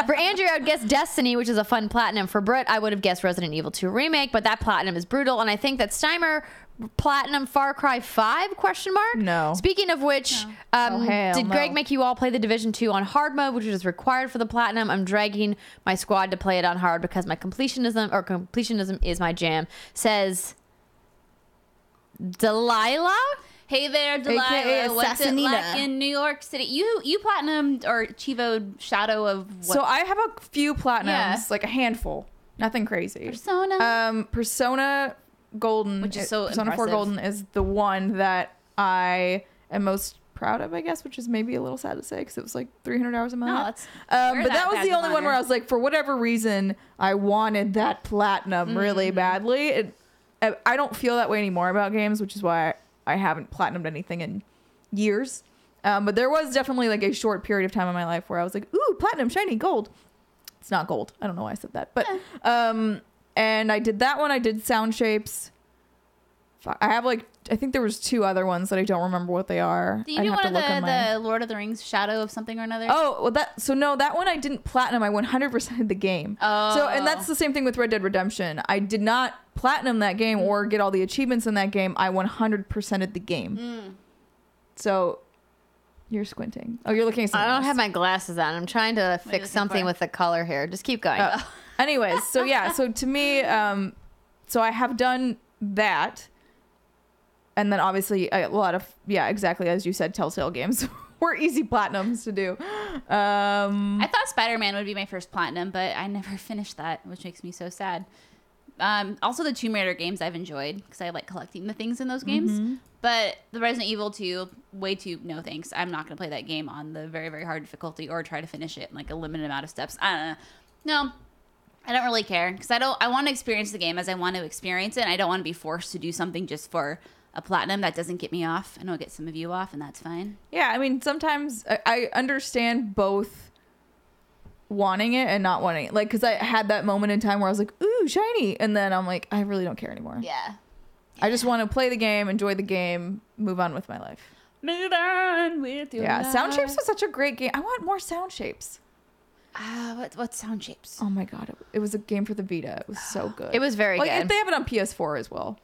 For Andrew, I would guess Destiny, which is a fun platinum. For Britt, I would have guessed Resident Evil 2 Remake, but that platinum is brutal, and I think that Steimer platinum Far Cry 5 ?
No.
Speaking of which,
hell
did Greg
no.
make you all play the Division 2 on hard mode, which is required for the platinum? I'm dragging my squad to play it on hard because my completionism is my jam, says Delilah.
Hey there, Delilah.
AKA
What's it
Assassinita.
like in New York City? You platinumed or chivoed Shadow of what?
So I have a few platinums,
Yeah.
like a handful. Nothing crazy.
Persona.
Persona Golden,
Which is so
Persona 4
impressive.
Golden is the one that I am most proud of, I guess, which is maybe a little sad to say because it was like 300 hours a month.
No, that's
but that was
badge
the
of
only one where I
honor.
was like, for whatever reason, I wanted that platinum really badly. I don't feel that way anymore about games, which is why I haven't platinumed anything in years. But there was definitely like a short period of time in my life where I was like, ooh, platinum, shiny, gold. It's not gold. I don't know why I said that. But and I did that one. I did Sound Shapes. I have like, I think there was 2 other ones that I don't remember what they are.
Did you do one of the Lord of the Rings Shadow of something or another?
Oh, well, that one I didn't platinum. I 100%ed the game.
Oh.
So, and that's the same thing with Red Dead Redemption. I did not platinum that game or get all the achievements in that game. I 100%ed the game. So, you're squinting. Oh, you're looking at something
I don't
else.
have my glasses on. I'm trying to fix
looking
something
for?
with the color here. Just keep going.
Anyways, so yeah, so to me, so I have done that. And then obviously a lot of, yeah, exactly as you said, Telltale games were easy platinums to do.
I thought Spider-Man would be my first platinum, but I never finished that, which makes me so sad. Also, the Tomb Raider games I've enjoyed because I like collecting the things in those games. But the Resident Evil 2, way too, no thanks. I'm not going to play that game on the very, very hard difficulty or try to finish it in like a limited amount of steps. I don't know. No, I don't really care because I want to experience the game as I want to experience it. And I don't want to be forced to do something just for a platinum that doesn't get me off. I know it gets some of you off, and that's fine.
Yeah, I mean, sometimes I understand both wanting it and not wanting it. Like, because I had that moment in time where I was like, ooh, shiny. And then I'm like, I really don't care anymore.
Yeah.
I just want to play the game, enjoy the game, move on with my life.
Move on with your
Yeah,
life.
Sound Shapes was such a great game. I want more Sound Shapes.
What Sound Shapes?
Oh my God. It was a game for the Vita. It was so good.
It was very
like,
good.
They have it on PS4 as well.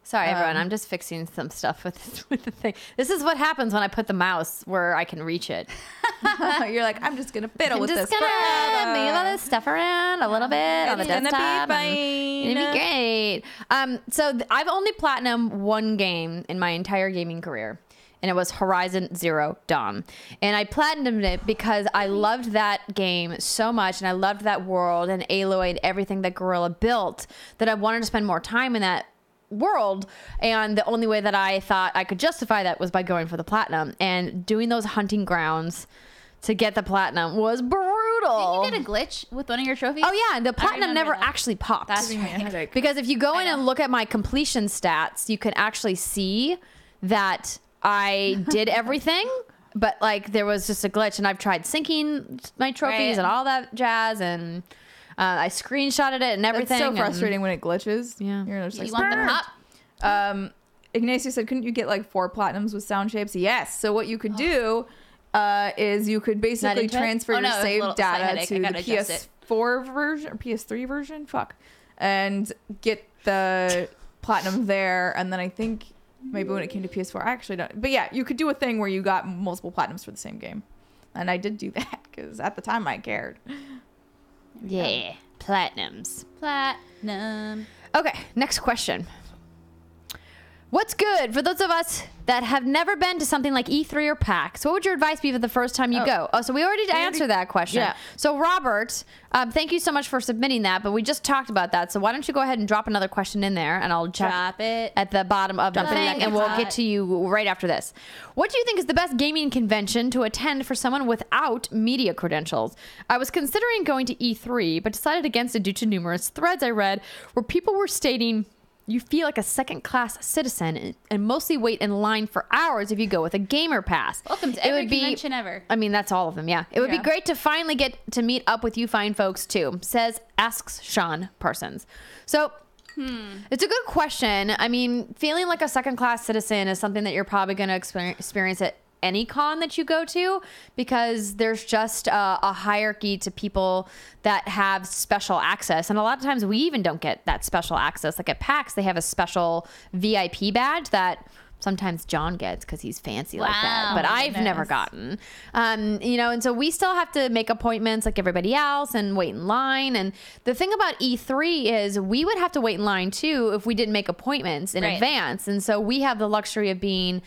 Sorry, everyone. I'm just fixing some stuff with the thing. This is what happens when I put the mouse where I can reach it.
You're like, I'm just going to fiddle
I'm
with
just
this
gonna move all
forever.
this stuff around a little bit on the
It's gonna be
desktop.
fine.
It'll be great. So I've only platinumed one game in my entire gaming career, and it was Horizon Zero Dawn. And I platinumed it because I loved that game so much, and I loved that world and Aloy and everything that Guerrilla built, that I wanted to spend more time in that world. And the only way that I thought I could justify that was by going for the platinum, and doing those hunting grounds to get the platinum was brutal.
Did you get a glitch with one of your trophies?
Oh yeah, the platinum
remember
never
that.
actually popped.
That's
Giving me a
right.
headache.
Because if you go in
I
and
know.
look at my completion stats, you can actually see that I did everything, but like there was just a glitch, and I've tried syncing my trophies and all that jazz, and I screenshotted it and everything.
It's so frustrating when it glitches.
Yeah.
You're just like,
You want the pop?
Ignacio said, couldn't you get like 4 platinums with sound shapes? Yes. So what you could do is you could basically
into it?
transfer
Oh,
your
no,
saved
slight
data
headache. I
to the
gotta adjust it.
PS4 version or PS3 version. And get the platinum there. And then I think maybe when it came to PS4, I actually don't. But yeah, you could do a thing where you got multiple platinums for the same game. And I did do that because at the time I cared.
Yeah, platinums.
Platinum.
Okay, next question. What's good for those of us that have never been to something like E3 or PAX? What would your advice be for the first time you go? Oh, so we already answered that question.
Yeah.
So Robert, thank you so much for submitting that, but we just talked about that. So why don't you go ahead and drop another question in there, and I'll check
Drop it.
at the bottom of the
Drop it
thing,
like
and
it's
we'll
hot.
get to you right after this. What do you think is the best gaming convention to attend for someone without media credentials? I was considering going to E3, but decided against it due to numerous threads I read where people were stating you feel like a second-class citizen and mostly wait in line for hours if you go with a gamer pass.
Welcome to every convention ever.
I mean, that's all of them, yeah. It would be
Yeah.
great to finally get to meet up with you fine folks, too, asks Sean Parsons. So, it's a good question. I mean, feeling like a second-class citizen is something that you're probably going to experience at any con that you go to, because there's just a hierarchy to people that have special access, and a lot of times we even don't get that special access. Like at PAX, they have a special VIP badge that sometimes John gets because he's fancy like that,
Wow.
but I've
Goodness.
never gotten. And so we still have to make appointments like everybody else and wait in line. And the thing about E3 is we would have to wait in line too if we didn't make appointments in
Right.
advance. And so we have the luxury of being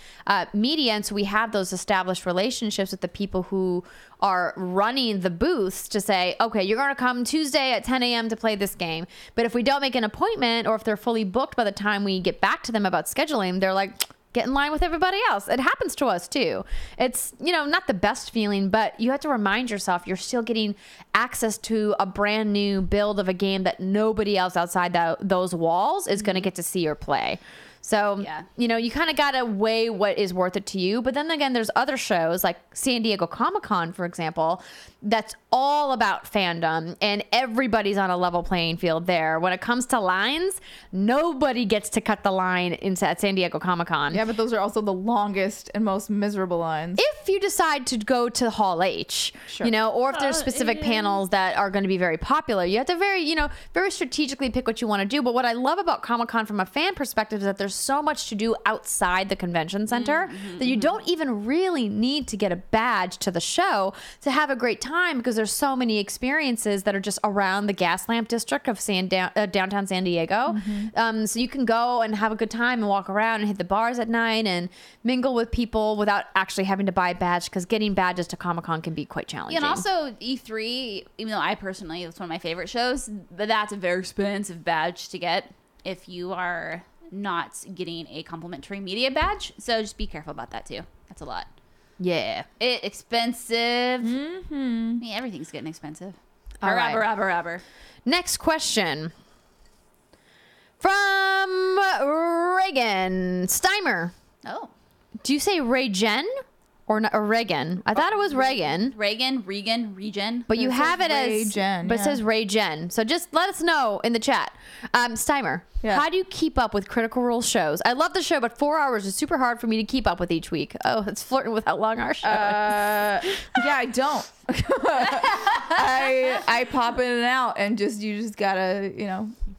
media, and so we have those established relationships with the people who are running the booths to say, okay, you're going to come Tuesday at 10 a.m. to play this game. But if we don't make an appointment, or if they're fully booked by the time we get back to them about scheduling, they're like, get in line with everybody else. It happens to us too. It's, not the best feeling, but you have to remind yourself you're still getting access to a brand new build of a game that nobody else outside those walls is going to get to see or play. So,
Yeah.
you kind of got to weigh what is worth it to you. But then again, there's other shows like San Diego Comic-Con, for example, that's all about fandom, and everybody's on a level playing field there. When it comes to lines, nobody gets to cut the line at San Diego Comic-Con.
Yeah, but those are also the longest and most miserable lines.
If you decide to go to Hall H,
Sure.
or if there's specific panels that are going to be very popular, you have to very strategically pick what you want to do. But what I love about Comic-Con from a fan perspective is that there's so much to do outside the convention center that you don't even really need to get a badge to the show to have a great time, because there's so many experiences that are just around the gas lamp district of downtown San Diego. So you can go and have a good time and walk around and hit the bars at night and mingle with people without actually having to buy a badge, because getting badges to Comic-Con can be quite challenging.
And also E3, even though I personally, it's one of my favorite shows, but that's a very expensive badge to get if you are not getting a complimentary media badge. So just be careful about that too. That's a lot.
Yeah.
Expensive. I mean, everything's getting expensive.
All right.
Rubber.
Next question from Reagan Steimer.
Oh.
Do you say Reagan or Reagan? I thought it was Reagan,
Regen.
but you
It
have
says
it as
Ray-Jen,
but it
yeah.
says Reagan. So just let us know in the chat. Steimer,
Yeah.
how do you keep up with Critical Role shows? I love the show, but 4 hours is super hard for me to keep up with each week. Oh, it's flirting with how long our show is.
Yeah, I don't. I pop in and out, and you just gotta,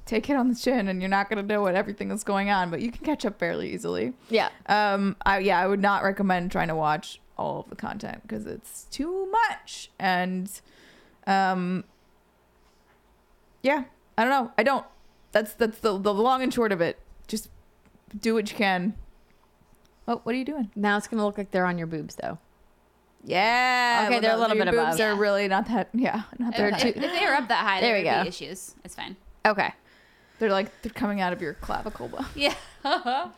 take it on the chin, and you're not gonna know what everything that's going on, but you can catch up fairly easily.
Yeah.
I would not recommend trying to watch all of the content because it's too much. And yeah, I don't know. I don't. That's the long and short of it. Just do what you can. Oh, what are you doing?
Now it's gonna look like they're on your boobs, though.
Yeah.
Okay, they're a little
your
bit
boobs
above.
are really not that. Yeah, not that.
If they are up that high,
There
there
we
would
go.
be issues. It's fine.
Okay.
They're coming out of your clavicle bone.
Yeah.
Have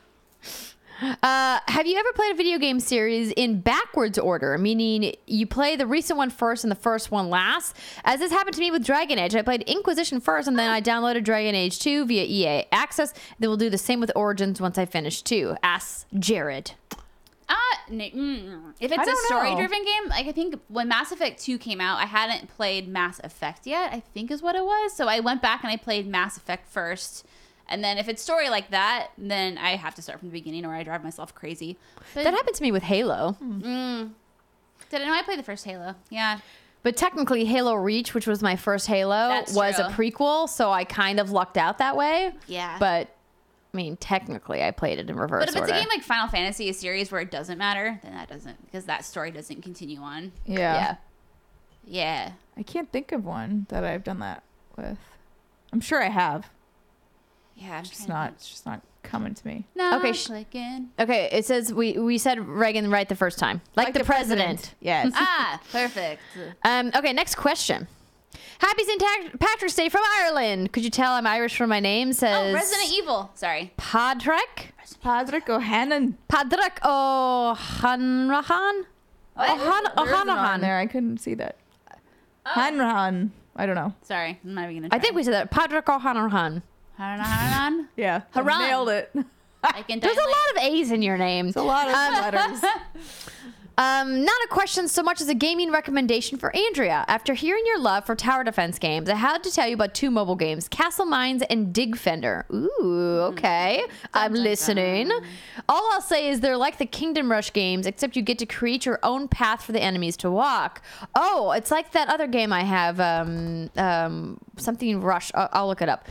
you ever played a video game series in backwards order, meaning you play the recent one first and the first one last? As this happened to me with Dragon Age. I played Inquisition first, and then I downloaded Dragon Age 2 via EA Access. Then we'll do the same with Origins once I finish 2. Asks Jared.
If it's
I
a
don't know.
story-driven game, like I think when Mass Effect 2 came out, I hadn't played Mass Effect yet, I think is what it was. So I went back and I played Mass Effect first. And then if it's story like that, then I have to start from the beginning or I drive myself crazy. But
That happened to me with Halo.
didn't know I played the first Halo. Yeah.
But technically, Halo Reach, which was my first Halo,
That's
was a
true.
prequel, so I kind of lucked out that way.
Yeah.
But, I mean, technically, I played it in reverse
But if it's
order.
a game like Final Fantasy, a series where it doesn't matter, then that doesn't, because that story doesn't continue on.
Yeah.
Yeah.
I can't think of one that I've done that with. I'm sure I have.
Yeah. I'm
It's just not coming to me.
No.
Okay,
Clicking.
Okay, it says we said Reagan right the first time. Like the president.
Yes.
Ah, perfect.
Okay, next question. Happy St. Patrick's Day from Ireland. Could you tell I'm Irish from my name? Says
Oh, Resident Evil. Sorry.
Padraig.
Padraig O'Hannon.
Padraig O'Hanrahan.
There is an R in
O'Hanahan.
there. I couldn't see that. Hanrahan. I don't know.
Sorry. I'm not even going to
I think we said that. Padraig O'Hanrahan.
Haran.
Yeah.
Haran.
Nailed it.
I can
There's a lot of A's in your name.
It's a lot of letters.
Not a question so much as a gaming recommendation for Andrea. After hearing your love for tower defense games, I had to tell you about 2 mobile games, Castle Mines and Dig Fender. Ooh, okay. I'm listening. All I'll say is they're like the Kingdom Rush games, except you get to create your own path for the enemies to walk. Oh, it's like that other game I have, something Rush. I'll look it up.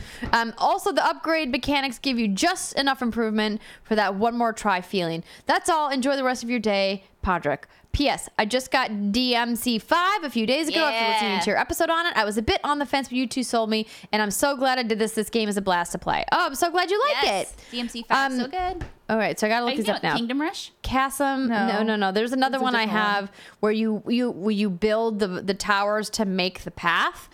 Also, the upgrade mechanics give you just enough improvement for that one more try feeling. That's all. Enjoy the rest of your day. Padraig. P.S. I just got DMC5 a few days ago after listening to your episode on it. I was a bit on the fence, but you 2 sold me, and I'm so glad I did this. This game is a blast to play. Oh, I'm so glad you like it.
DMC5 so good.
All right, so I gotta look these up now.
Kingdom Rush?
Castle. No. There's another
It's a
one I
different
have where you build the towers to make the path.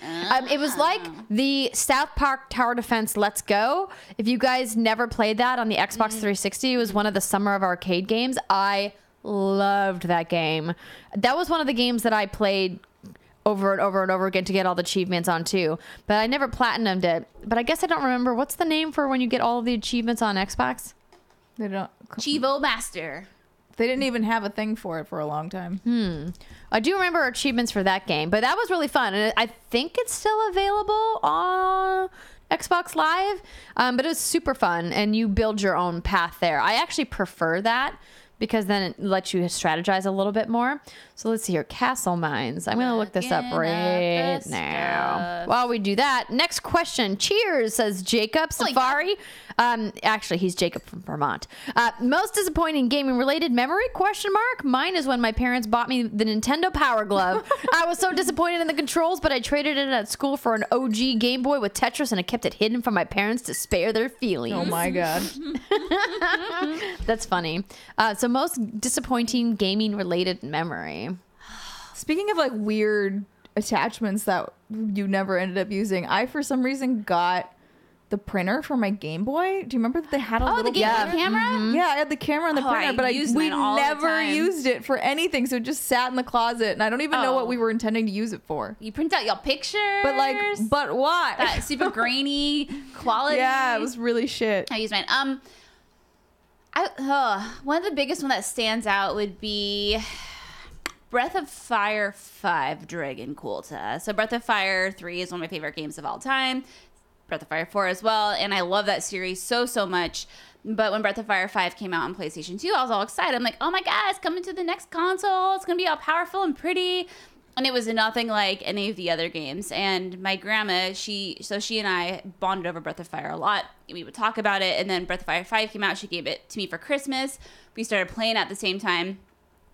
It was like the South Park Tower Defense Let's Go. If you guys never played that on the Xbox 360, it was one of the Summer of Arcade games. I loved that game. That was one of the games that I played over and over and over again to get all the achievements on too. But I never platinumed it. But I guess I don't remember. What's the name for when you get all of the achievements on Xbox?
They don't.
Chivo Master.
They didn't even have a thing for it for a long time.
I do remember achievements for that game, but that was really fun. And I think it's still available on Xbox Live. But it was super fun, and you build your own path there. I actually prefer that because then it lets you strategize a little bit more. So let's see here. Castle Mines. I'm going to look this up right now. While we do that, next question. Cheers, says Jacob Safari. Actually, he's Jacob from Vermont. Most disappointing gaming related memory? ? Mine is when my parents bought me the Nintendo Power Glove. I was so disappointed in the controls, but I traded it at school for an OG Game Boy with Tetris, and I kept it hidden from my parents to spare their feelings.
Oh my god.
That's funny. So most disappointing gaming related memory.
Speaking of like weird attachments that you never ended up using, I for some reason got the printer for my Game Boy. Do you remember that they had a little
the Game Boy camera?
Yeah, I had the camera and the printer, but
used
we
mine all the
never
time.
used it for anything. So it just sat in the closet, and I don't even know what we were intending to use it for.
You print out your pictures.
But why?
that super grainy quality.
Yeah, it was really shit.
I use mine. One of the biggest one that stands out would be Breath of Fire 5 Dragon Quilta. So Breath of Fire 3 is one of my favorite games of all time. Breath of Fire 4 as well. And I love that series so much. But when Breath of Fire 5 came out on PlayStation 2, I was all excited. I'm like, oh my God, it's coming to the next console. It's going to be all powerful and pretty. And it was nothing like any of the other games. And my grandma, she and I bonded over Breath of Fire a lot. We would talk about it. And then Breath of Fire 5 came out. She gave it to me for Christmas. We started playing at the same time.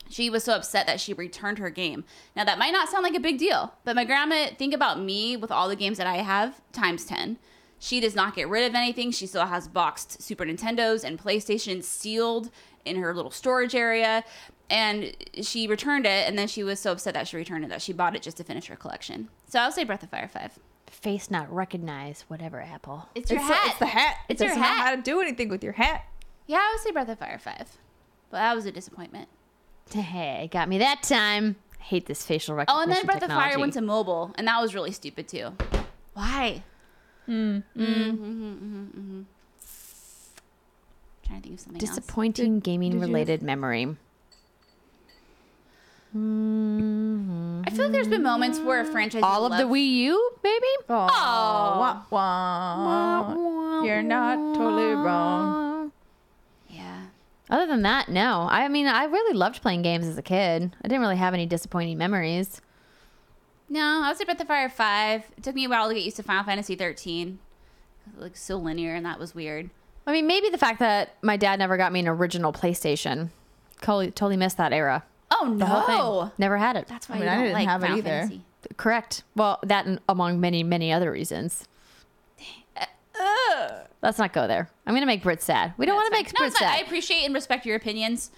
She was so upset that she returned her game. Now, that might not sound like a big deal, but my grandma, think about me with all the games that I have times 10. She does not get rid of anything. She still has boxed Super Nintendos and PlayStations sealed in her little storage area. And she returned it, and then she was so upset that she returned it that she bought it just to finish her collection. So I'll say Breath of Fire 5.
Face not recognize, whatever, Apple.
It's your hat.
It's the hat.
It's
it
your
doesn't know
hat.
how to do anything with your hat.
Yeah, I would say Breath of Fire 5. But that was a disappointment.
Hey, got me that time. I hate this facial recognition
Oh, and then Breath of
technology.
Fire went to mobile, and that was really stupid too. Why? Trying to think of something else.
Disappointing gaming
did you-
related memory.
I feel like there's been moments where a franchise
All of the Wii U, maybe?
Oh, wah, wah. You're not totally wrong.
Yeah.
Other than that, no. I mean, I really loved playing games as a kid. I didn't really have any disappointing memories.
No, I was at Breath of Fire 5. It took me a while to get used to Final Fantasy 13. Like, so linear, and that was weird.
I mean, maybe the fact that my dad never got me an original PlayStation. Totally missed that era.
Oh, no.
The whole thing. Never had it.
That's why
I mean,
you
I
don't
didn't
like
have it
Final
either.
Fantasy.
Correct. Well, that and among many, many other reasons. Let's not go there. I'm going to make Brit sad. We don't want to make
No,
Brit
it's fine. I
sad.
appreciate and respect your opinions.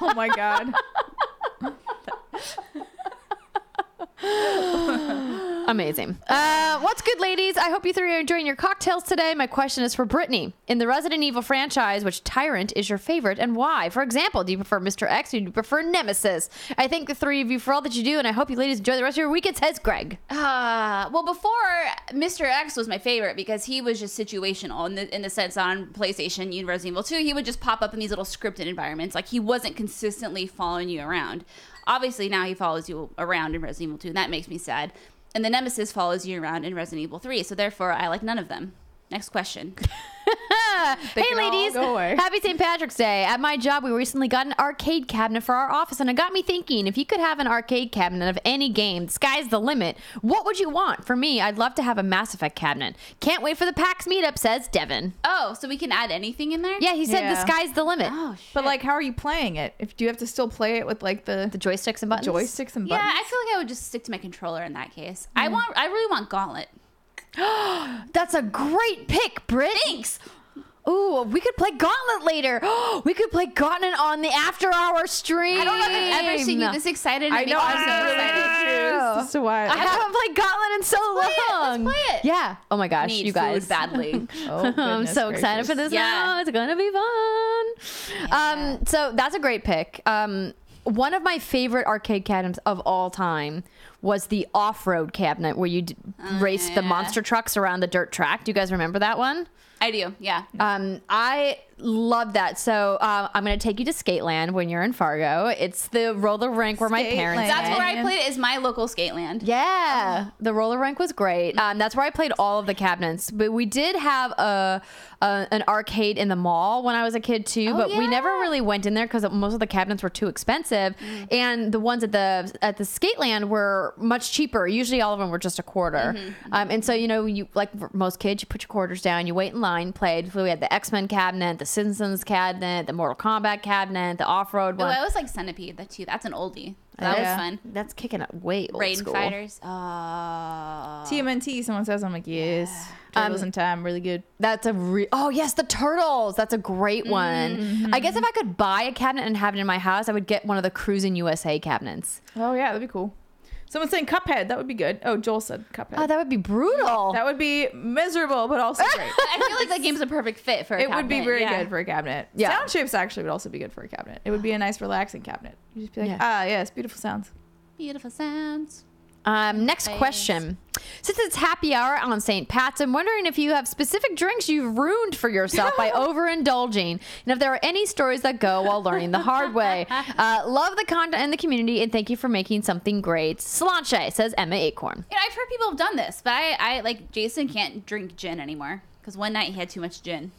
Oh my god.
Amazing. What's good, ladies? I hope you three are enjoying your cocktails today. My question is for Brittany. In the Resident Evil franchise, which tyrant is your favorite and why? For example, do you prefer Mr. X or do you prefer Nemesis? I thank the three of you for all that you do, and I hope you ladies enjoy the rest of your weekend, says Greg.
Well, before Mr. X was my favorite because he was just situational in the sense on PlayStation and Resident Evil 2. He would just pop up in these little scripted environments. Like, he wasn't consistently following you around. Obviously, now he follows you around in Resident Evil 2, and that makes me sad. And the Nemesis follows you around in Resident Evil 3, so therefore I like none of them. Next question.
Hey,
can all
ladies.
go away.
Happy St. Patrick's Day. At my job, we recently got an arcade cabinet for our office, and it got me thinking, if you could have an arcade cabinet of any game, sky's the limit, what would you want? For me, I'd love to have a Mass Effect cabinet. Can't wait for the PAX meetup, says Devin.
Oh, so we can add anything in there?
Yeah, he said the
Yeah.
sky's the limit.
Oh, shit.
But like, how are you playing it? Do you have to still play it with like the
The joysticks and buttons.
joysticks and
Yeah,
buttons?
I feel like I would just stick to my controller in that case. I really want Gauntlet.
That's a great pick, Britt.
Thanks.
Ooh, we could play Gauntlet later. We could play Gauntlet on the after-hour stream.
I don't know if I've ever seen you this excited. And
I
it
know.
makes me
I'm
so
really
excited.
confused as to why.
I haven't played Gauntlet in so long.
Let's play it.
Yeah. Oh my gosh,
Need
you guys.
food badly.
Oh,
I'm
goodness
so excited for
gracious.
this now.
Yeah.
It's gonna be fun. So that's a great pick. One of my favorite arcade cabinets of all time was the off-road cabinet where you raced the
yeah.
monster trucks around the dirt track. Do you guys remember that one?
I do, yeah.
I love that. So I'm going to take you to Skateland when you're in Fargo. It's the roller rink where my parents.
Skateland.
That's
went.
where I played it. Is my local Skateland.
Yeah, the roller rink was great. That's where I played all of the cabinets. But we did have an arcade in the mall when I was a kid too. But we never really went in there because most of the cabinets were too expensive, and the ones at the Skateland were much cheaper. Usually, all of them were just a quarter. And so you like for most kids, you put your quarters down, you wait in line, played. So we had the X-Men cabinet, the Simpsons cabinet, the Mortal Kombat cabinet, the off-road
Oh,
one.
I was like Centipede, that too. That's an oldie. That was fun.
That's kicking it way old
Raiden
school.
Fighters. Oh.
TMNT, someone says. I'm like, yes. Turtles in Time, really good.
That's oh yes, the Turtles. That's a great one. I guess if I could buy a cabinet and have it in my house, I would get one of the Cruisin' USA cabinets.
Oh yeah, that'd be cool. Someone's saying Cuphead. That would be good. Oh, Joel said Cuphead.
Oh, that would be brutal.
That would be miserable, but also great.
I feel like that game's a perfect fit for a
It would be
cabinet,
very
yeah.
good for a cabinet.
Yeah.
Sound shapes actually would also be good for a cabinet. It would be a nice, relaxing cabinet. You just be like,
Yeah.
yes, beautiful sounds.
Beautiful sounds.
Next
Nice.
question. Since it's happy hour on St. Pat's, I'm wondering if you have specific drinks you've ruined for yourself by overindulging, and if there are any stories that go while learning the hard way. Love the content and the community, and thank you for making something great. Slanche, says Emma Acorn.
You know, I've heard people have done this, but I like Jason can't drink gin anymore because one night he had too much gin.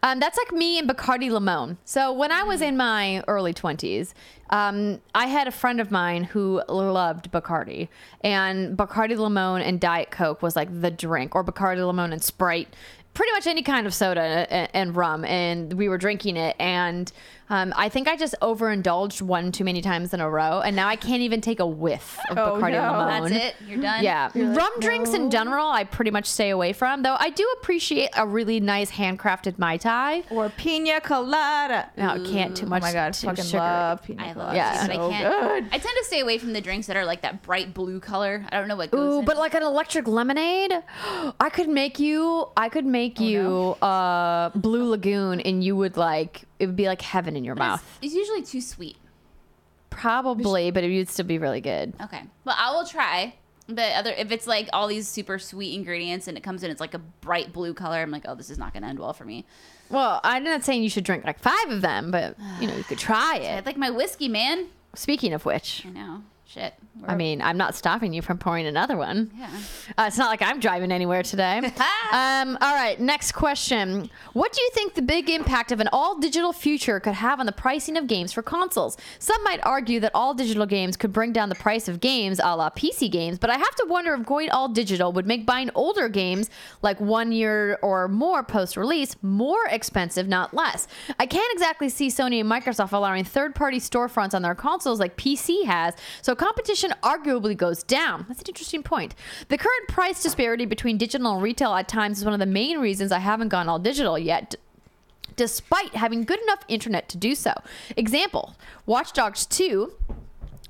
That's like me and Bacardi Limon. So when I was in my early 20s, I had a friend of mine who loved Bacardi. And Bacardi Limon and Diet Coke was like the drink, or Bacardi Limon and Sprite. Pretty much any kind of soda and rum. And we were drinking it. And I think I just overindulged one too many times in a row. And now I can't even take a whiff of
Oh,
Bacardi
no.
Limon.
That's it. You're done.
Yeah.
like,
Rum drinks in
no.
general, I pretty much stay away from. Though I do appreciate a really nice handcrafted Mai Tai.
Or Pina Colada.
No, I can't too
Oh
much.
my god,
too
fucking
sugary.
love Pina
I love
Colada.
Yeah.
it, but
So
I can't.
good.
I tend to stay away from the drinks that are like that bright blue color. I don't know what goes
Ooh,
in.
but like an electric lemonade, I could make you Blue Lagoon, and you would like it would be like heaven in your mouth.
It's usually too sweet.
Probably, but it would still be really good.
Okay. Well, I will try. But if it's like all these super sweet ingredients and it comes in, it's like a bright blue color. I'm like, oh, this is not going to end well for me.
Well, I'm not saying you should drink like 5 of them, but you could try
I
it.
like my whiskey, man.
speaking of which,
I know. Shit.
I mean, I'm not stopping you from pouring another one.
Yeah.
It's not like I'm driving anywhere today. All right, next question. What do you think the big impact of an all-digital future could have on the pricing of games for consoles? Some might argue that all-digital games could bring down the price of games a la PC games, but I have to wonder if going all-digital would make buying older games, like 1 year or more post-release, more expensive, not less. I can't exactly see Sony and Microsoft allowing third-party storefronts on their consoles like PC has, so competition arguably goes down. That's an interesting point. The current price disparity between digital and retail at times is one of the main reasons I haven't gone all digital yet, despite having good enough internet to do so. Example, Watch Dogs 2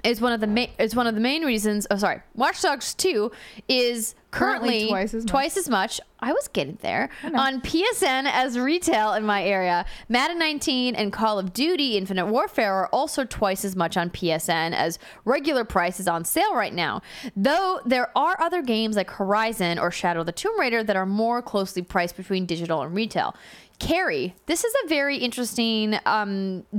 is one of the main reasons. Oh, sorry. Watch Dogs 2 is currently twice as much. I was getting there on PSN as retail in my area. Madden 19 and Call of Duty Infinite Warfare are also twice as much on PSN as regular prices on sale right now. Though there are other games like Horizon or Shadow of the Tomb Raider that are more closely priced between digital and retail. Carrie, this is a very interesting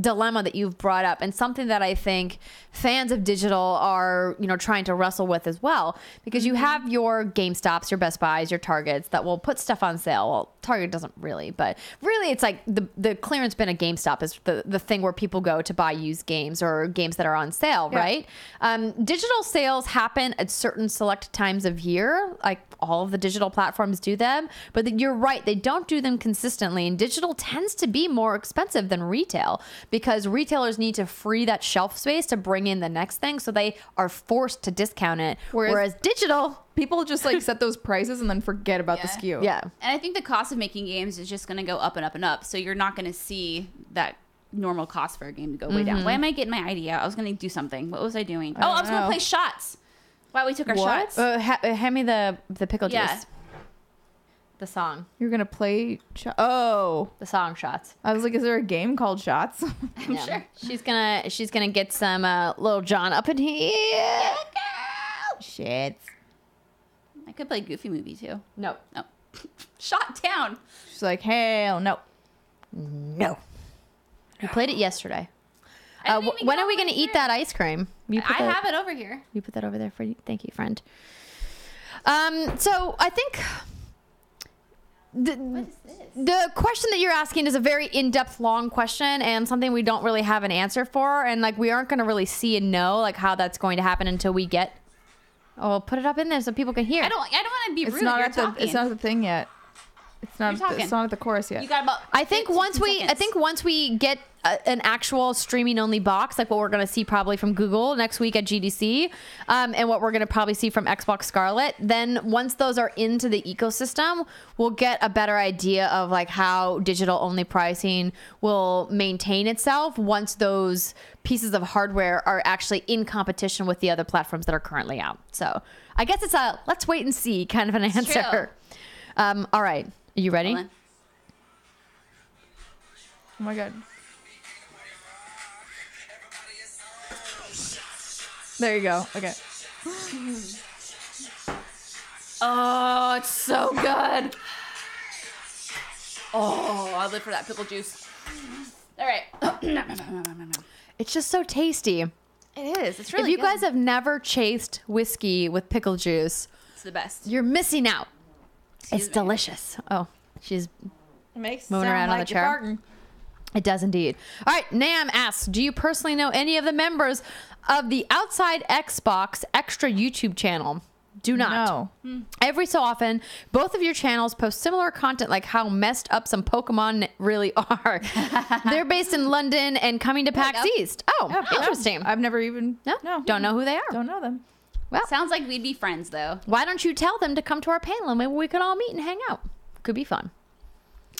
dilemma that you've brought up, and something that I think fans of digital are, trying to wrestle with as well, because you have your GameStops, your Best Buys, your Targets that will put stuff on sale. Well, Target doesn't really, but really it's like the clearance bin of GameStop is the thing where people go to buy used games or games that are on sale, right? Digital sales happen at certain select times of year, like all of the digital platforms do them, but you're right, they don't do them consistently. And digital tends to be more expensive than retail because retailers need to free that shelf space to bring in the next thing, so they are forced to discount it. Whereas digital,
people just like set those prices and then forget about the SKU.
Yeah.
And I think the cost of making games is just going to go up and up and up. So you're not going to see that normal cost for a game to go way down. Why am I getting my idea out? I was going to do something. What was I doing? I was going to play shots. Wow, we took our shots.
Hand me the pickle juice.
Yeah.
The song.
You're gonna play
The song Shots.
I was like, is there a game called Shots?
I'm sure.
She's gonna get some Little John up in here.
Shit.
I could play Goofy Movie too.
No.
Shot Town.
She's like, hell no.
No. We played it yesterday.
I didn't even
When
get
are we
all the
going to
way
eat
through.
that ice cream?
I have it over here.
You put that over there for you. Thank you, friend. So I think
What is this?
the question that you're asking is a very in-depth, long question, and something we don't really have an answer for, and like we aren't going to really see and know like how that's going to happen until we get. Oh, put it up in there so people can hear.
I don't want to be rude.
It's not
You're
at the.
talking.
It's not at the thing yet. It's not.
You're talking.
It's not at the chorus yet.
You got about.
I think
15
once we get an actual streaming only box, like what we're going to see probably from Google next week at GDC, and what we're going to probably see from Xbox Scarlet, then once those are into the ecosystem, we'll get a better idea of like how digital only pricing will maintain itself once those pieces of hardware are actually in competition with the other platforms that are currently out. So I guess it's a let's wait and see kind of an answer. All right. Are you ready?
Hold on.
Oh my god. There you go. Okay.
Oh, it's so good. Oh, I live for that pickle juice. All right.
It's just so tasty.
It is. It's really
If you
good.
guys have never chased whiskey with pickle juice,
It's the best.
you're missing out.
Excuse
It's
me.
delicious. Oh, she's
It makes
moving around on the chair. It does indeed. All right, Nam asks, do you personally know any of the members of the Outside Xbox Extra YouTube channel? Do not.
No.
Every so often, both of your channels post similar content like how messed up some Pokemon really are. They're based in London and coming to PAX
go.
East. Oh, interesting.
I've never even.
No, don't know who they are.
Don't know them.
Well,
Sounds like we'd be friends, though.
why don't you tell them to come to our panel and maybe we could all meet and hang out? Could be fun.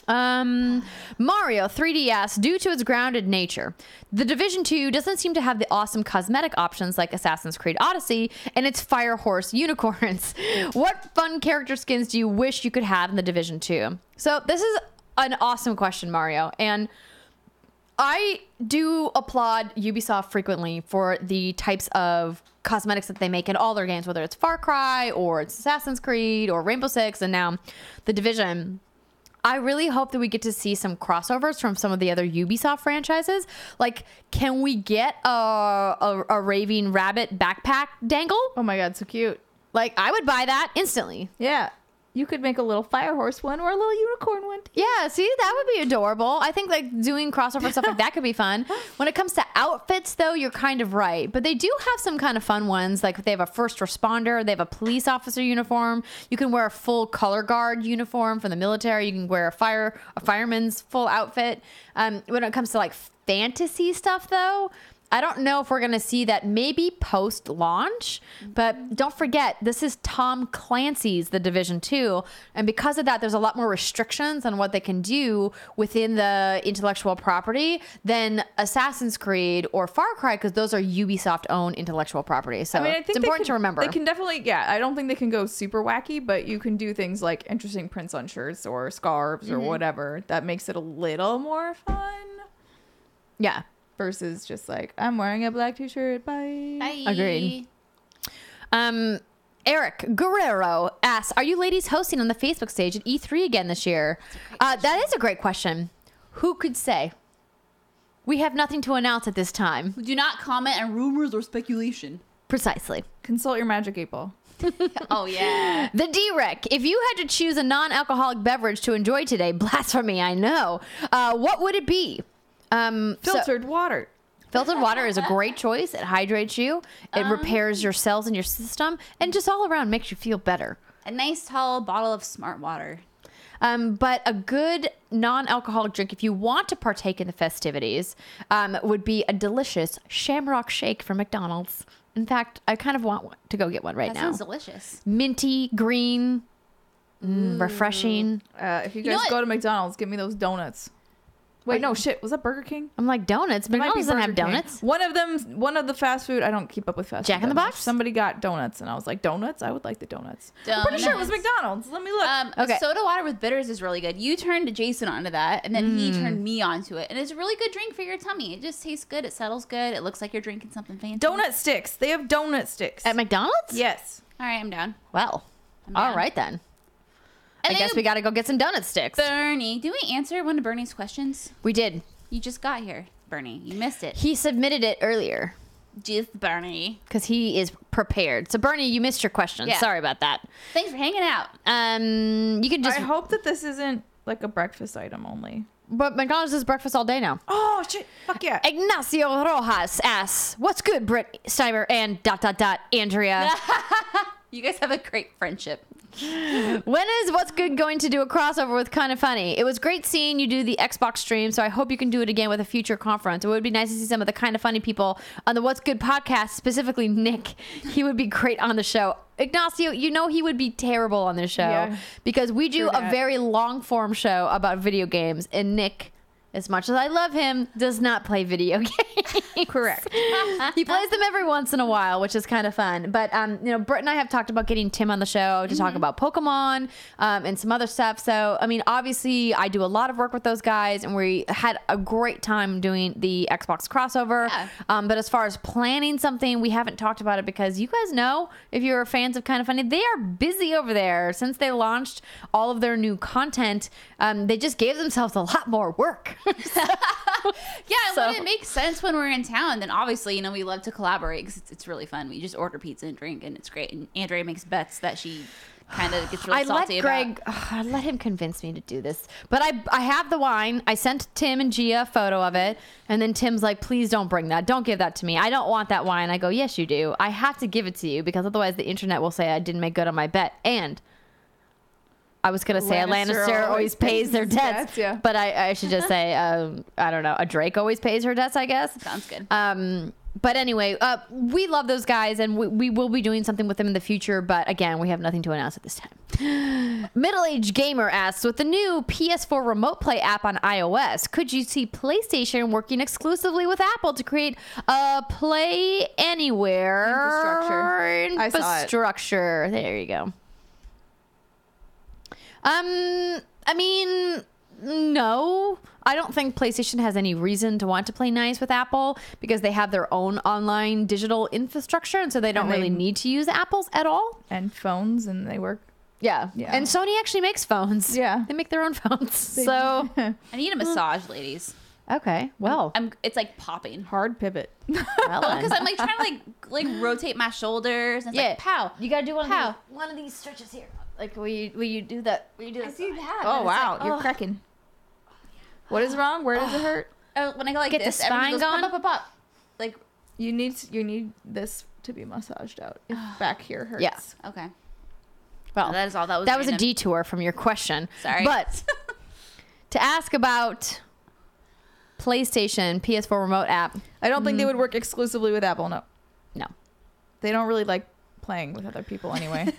Mario 3D asks, due to its grounded nature, The Division 2 doesn't seem to have the awesome cosmetic options like Assassin's Creed Odyssey and its fire horse unicorns. What fun character skins do you wish you could have in The Division 2? So this is an awesome question, Mario, and I do applaud Ubisoft frequently for the types of cosmetics that they make in all their games, whether it's Far Cry or it's Assassin's Creed or Rainbow Six and now The Division. I really hope that we get to see some crossovers from some of the other Ubisoft franchises. Like, can we get a raving rabbit backpack dangle?
Oh my god, so cute.
Like, I would buy that instantly.
Yeah. You could make a little fire horse one or a little unicorn one.
Yeah, see, that would be adorable. I think like doing crossover stuff like that could be fun. When it comes to outfits, though, you're kind of right. But they do have some kind of fun ones. Like they have a first responder, they have a police officer uniform. You can wear a full color guard uniform from the military. You can wear a fireman's full outfit. When it comes to like fantasy stuff, though, I don't know if we're going to see that maybe post-launch, but don't forget, this is Tom Clancy's The Division 2, and because of that, there's a lot more restrictions on what they can do within the intellectual property than Assassin's Creed or Far Cry, because those are Ubisoft-owned intellectual property. So
I think
it's important to remember.
They can definitely, I don't think they can go super wacky, but you can do things like interesting prints on shirts or scarves or whatever. That makes it a little more fun.
Yeah.
Versus just like, I'm wearing a black t-shirt. Bye.
Bye.
Agreed. Eric Guerrero asks, are you ladies hosting on the Facebook stage at E3 again this year? That is a great question. Who could say? We have nothing to announce at this time.
Do not comment on rumors or speculation.
Precisely.
Consult your Magic 8 Ball.
Oh, yeah.
The D-Rec. If you had to choose a non-alcoholic beverage to enjoy today, blasphemy, I know. What would it be?
Filtered water.
Filtered water is a great choice. It hydrates you. It repairs your cells in your system, and just all around makes you feel better.
A nice tall bottle of smart water.
But a good non-alcoholic drink, if you want to partake in the festivities, would be a delicious Shamrock Shake from McDonald's. In fact, I kind of want to go get one right
That
now.
sounds delicious.
Minty, green, refreshing.
If you
know
guys
what?
go to McDonald's, give me those donuts. Wait, no, shit. Was that Burger King?
I'm like, donuts?
It might be
McDonald's doesn't have
Burger King.
donuts.
One of the fast food. I don't keep up with fast food.
Jack in the
that much.
Box?
Somebody got donuts, and I was like, donuts? I would like the donuts. I'm pretty sure it was
Donuts.
McDonald's. Let me look.
Okay.
Soda water with bitters is really good. You turned Jason onto that, and then he turned me onto it. And it's a really good drink for your tummy. It just tastes good. It settles good. It looks like you're drinking something fancy.
Donut sticks. They have donut sticks.
At McDonald's?
Yes.
All right, I'm down.
Well,
I'm
all
down.
right then.
And
I
then
guess we got to go get some donut sticks.
Bernie. Did we answer one of Bernie's questions?
We did.
You just got here, Bernie. You missed it.
He submitted it earlier
Just Bernie.
because he is prepared. So, Bernie, you missed your question.
Yeah.
Sorry about that.
Thanks for hanging out.
You can just.
I hope that this isn't like a breakfast item only.
But McDonald's does breakfast all day now.
Oh, shit. Fuck yeah.
Ignacio Rojas asks, "What's good, Britt Steimer and ... Andrea?
You guys have a great friendship.
When is What's Good going to do a crossover with Kind of Funny? It was great seeing you do the Xbox stream, so I hope you can do it again with a future conference. It would be nice to see some of the Kind of Funny people on the What's Good podcast, specifically Nick. He would be great on the show. Ignacio, you know he would be terrible on this show
Yeah.
because we do
True
a
that.
very long form show about video games, and Nick, as much as I love him, does not play video games.
Correct.
He plays them every once in a while, which is kind of fun. But Britt and I have talked about getting Tim on the show to talk about Pokemon and some other stuff. So, I mean, obviously, I do a lot of work with those guys, and we had a great time doing the Xbox crossover.
Yeah.
But as far as planning something, we haven't talked about it because you guys know, if you're fans of Kind of Funny, they are busy over there. Since they launched all of their new content, they just gave themselves a lot more work.
Yeah, and
So-
when it makes sense when we're in town, then obviously, we love to collaborate because it's really fun. We just order pizza and drink, and it's great. And Andrea makes bets that she kind of gets really
I let
salty
Greg,
about.
I let him convince me to do this. But I have the wine. I sent Tim and Gia a photo of it. And then Tim's like, please don't bring that. Don't give that to me. I don't want that wine. I go, yes, you do. I have to give it to you because otherwise the internet will say I didn't make good on my bet. And I was going to say a Lannister always pays their
his
debts.
yeah.
But I should just say, I don't know, a Drake always pays her debts, I guess.
Sounds good.
But anyway, we love those guys, and we will be doing something with them in the future. But again, we have nothing to announce at this time. Middle-aged Gamer asks, with the new PS4 Remote Play app on iOS, could you see PlayStation working exclusively with Apple to create a Play Anywhere
Infrastructure. I saw it.
infrastructure? There you go. I mean, no. I don't think PlayStation has any reason to want to play nice with Apple because they have their own online digital infrastructure, and so they don't
And they-
really need to use Apple's at all.
And phones, and they work
Yeah.
Yeah.
And Sony actually makes phones.
Yeah.
They make their own phones. So,
I need a massage, ladies.
okay. Well,
It's like popping.
Hard pivot.
well
Because
then.
I'm like trying to like rotate my shoulders and it's like pow.
You got to do
Pow.
one of these stretches here. Like will you do that? Will you do that?
I do that.
Oh,
and it's
wow.
like,
You're cracking. What is wrong? Where does it hurt?
when I go like
Get the
this, everything
spine
goes
going?
pop, pop, pop, pop. Like,
You need this to be massaged out. If back here hurts.
Yeah.
okay.
Well,
That is all. That was
that was a
random.
detour from your question.
Sorry.
But to ask about PlayStation PS4 remote app,
I don't think they would work exclusively with Apple. No.
no.
They don't really like playing with other people anyway.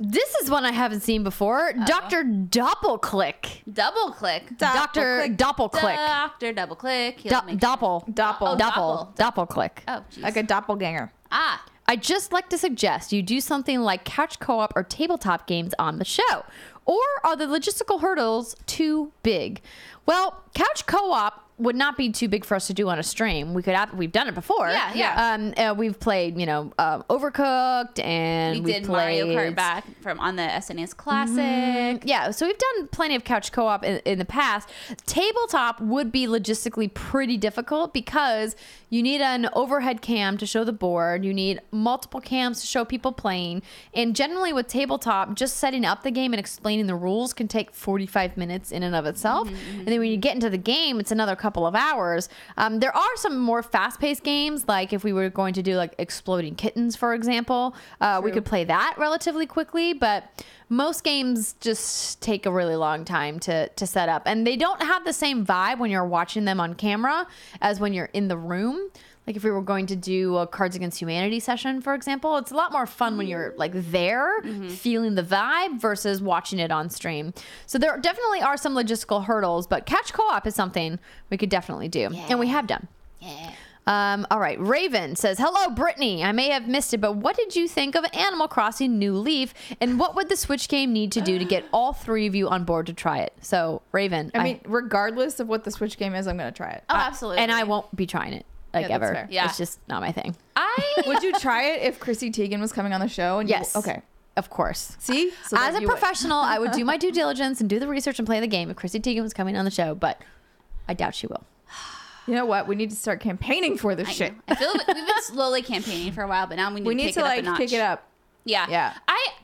This is one I haven't seen before. Dr. Doppelclick.
Double click.
Dr. Doppelclick.
Doctor double click. He'll make-
Doppel.
Doppel.
Oh,
Doppelclick.
Oh, jeez.
Like a doppelganger.
Ah.
I'd just like to suggest you do something like couch co-op or tabletop games on the show. Or are the logistical hurdles too big? Well, couch co-op would not be too big for us to do on a stream. We've done it before.
Yeah.
We've played, Overcooked, and
We did Mario Kart back from on the SNES Classic.
Yeah, so we've done plenty of couch co-op in the past. Tabletop would be logistically pretty difficult because you need an overhead cam to show the board. You need multiple cams to show people playing. And generally with tabletop, just setting up the game and explaining the rules can take 45 minutes in and of itself. And then when you get into the game, it's another couple of hours. There are some more fast-paced games, like if we were going to do like Exploding Kittens, for example, we could play that relatively quickly, but most games just take a really long time to set up, and they don't have the same vibe when you're watching them on camera as when you're in the room. Like if we were going to do a Cards Against Humanity session, for example, it's a lot more fun when you're like there feeling the vibe versus watching it on stream. So there definitely are some logistical hurdles, but couch co-op is something we could definitely do. And we have done.
Yeah.
All right. Raven says, hello, Brittany. I may have missed it, but what did you think of Animal Crossing New Leaf? And what would the Switch game need to do to get all three of you on board to try it? So, Raven.
I mean, regardless of what the Switch game is, I'm going to try it.
Oh, absolutely.
And I won't be trying it. Like
Yeah, that's
ever.
fair.
Yeah.
It's just not my thing.
Would you try it if Chrissy Teigen was coming on the show? And
Yes.
Okay.
Of course.
See? So
As
then
a
you would.
professional, I would do my due diligence and do the research and play the game if Chrissy Teigen was coming on the show, but I doubt she will.
You know what? We need to start campaigning for this shit.
I feel like we've been slowly campaigning for a while, but now we need to pick it up a notch.
kick it up.
Yeah.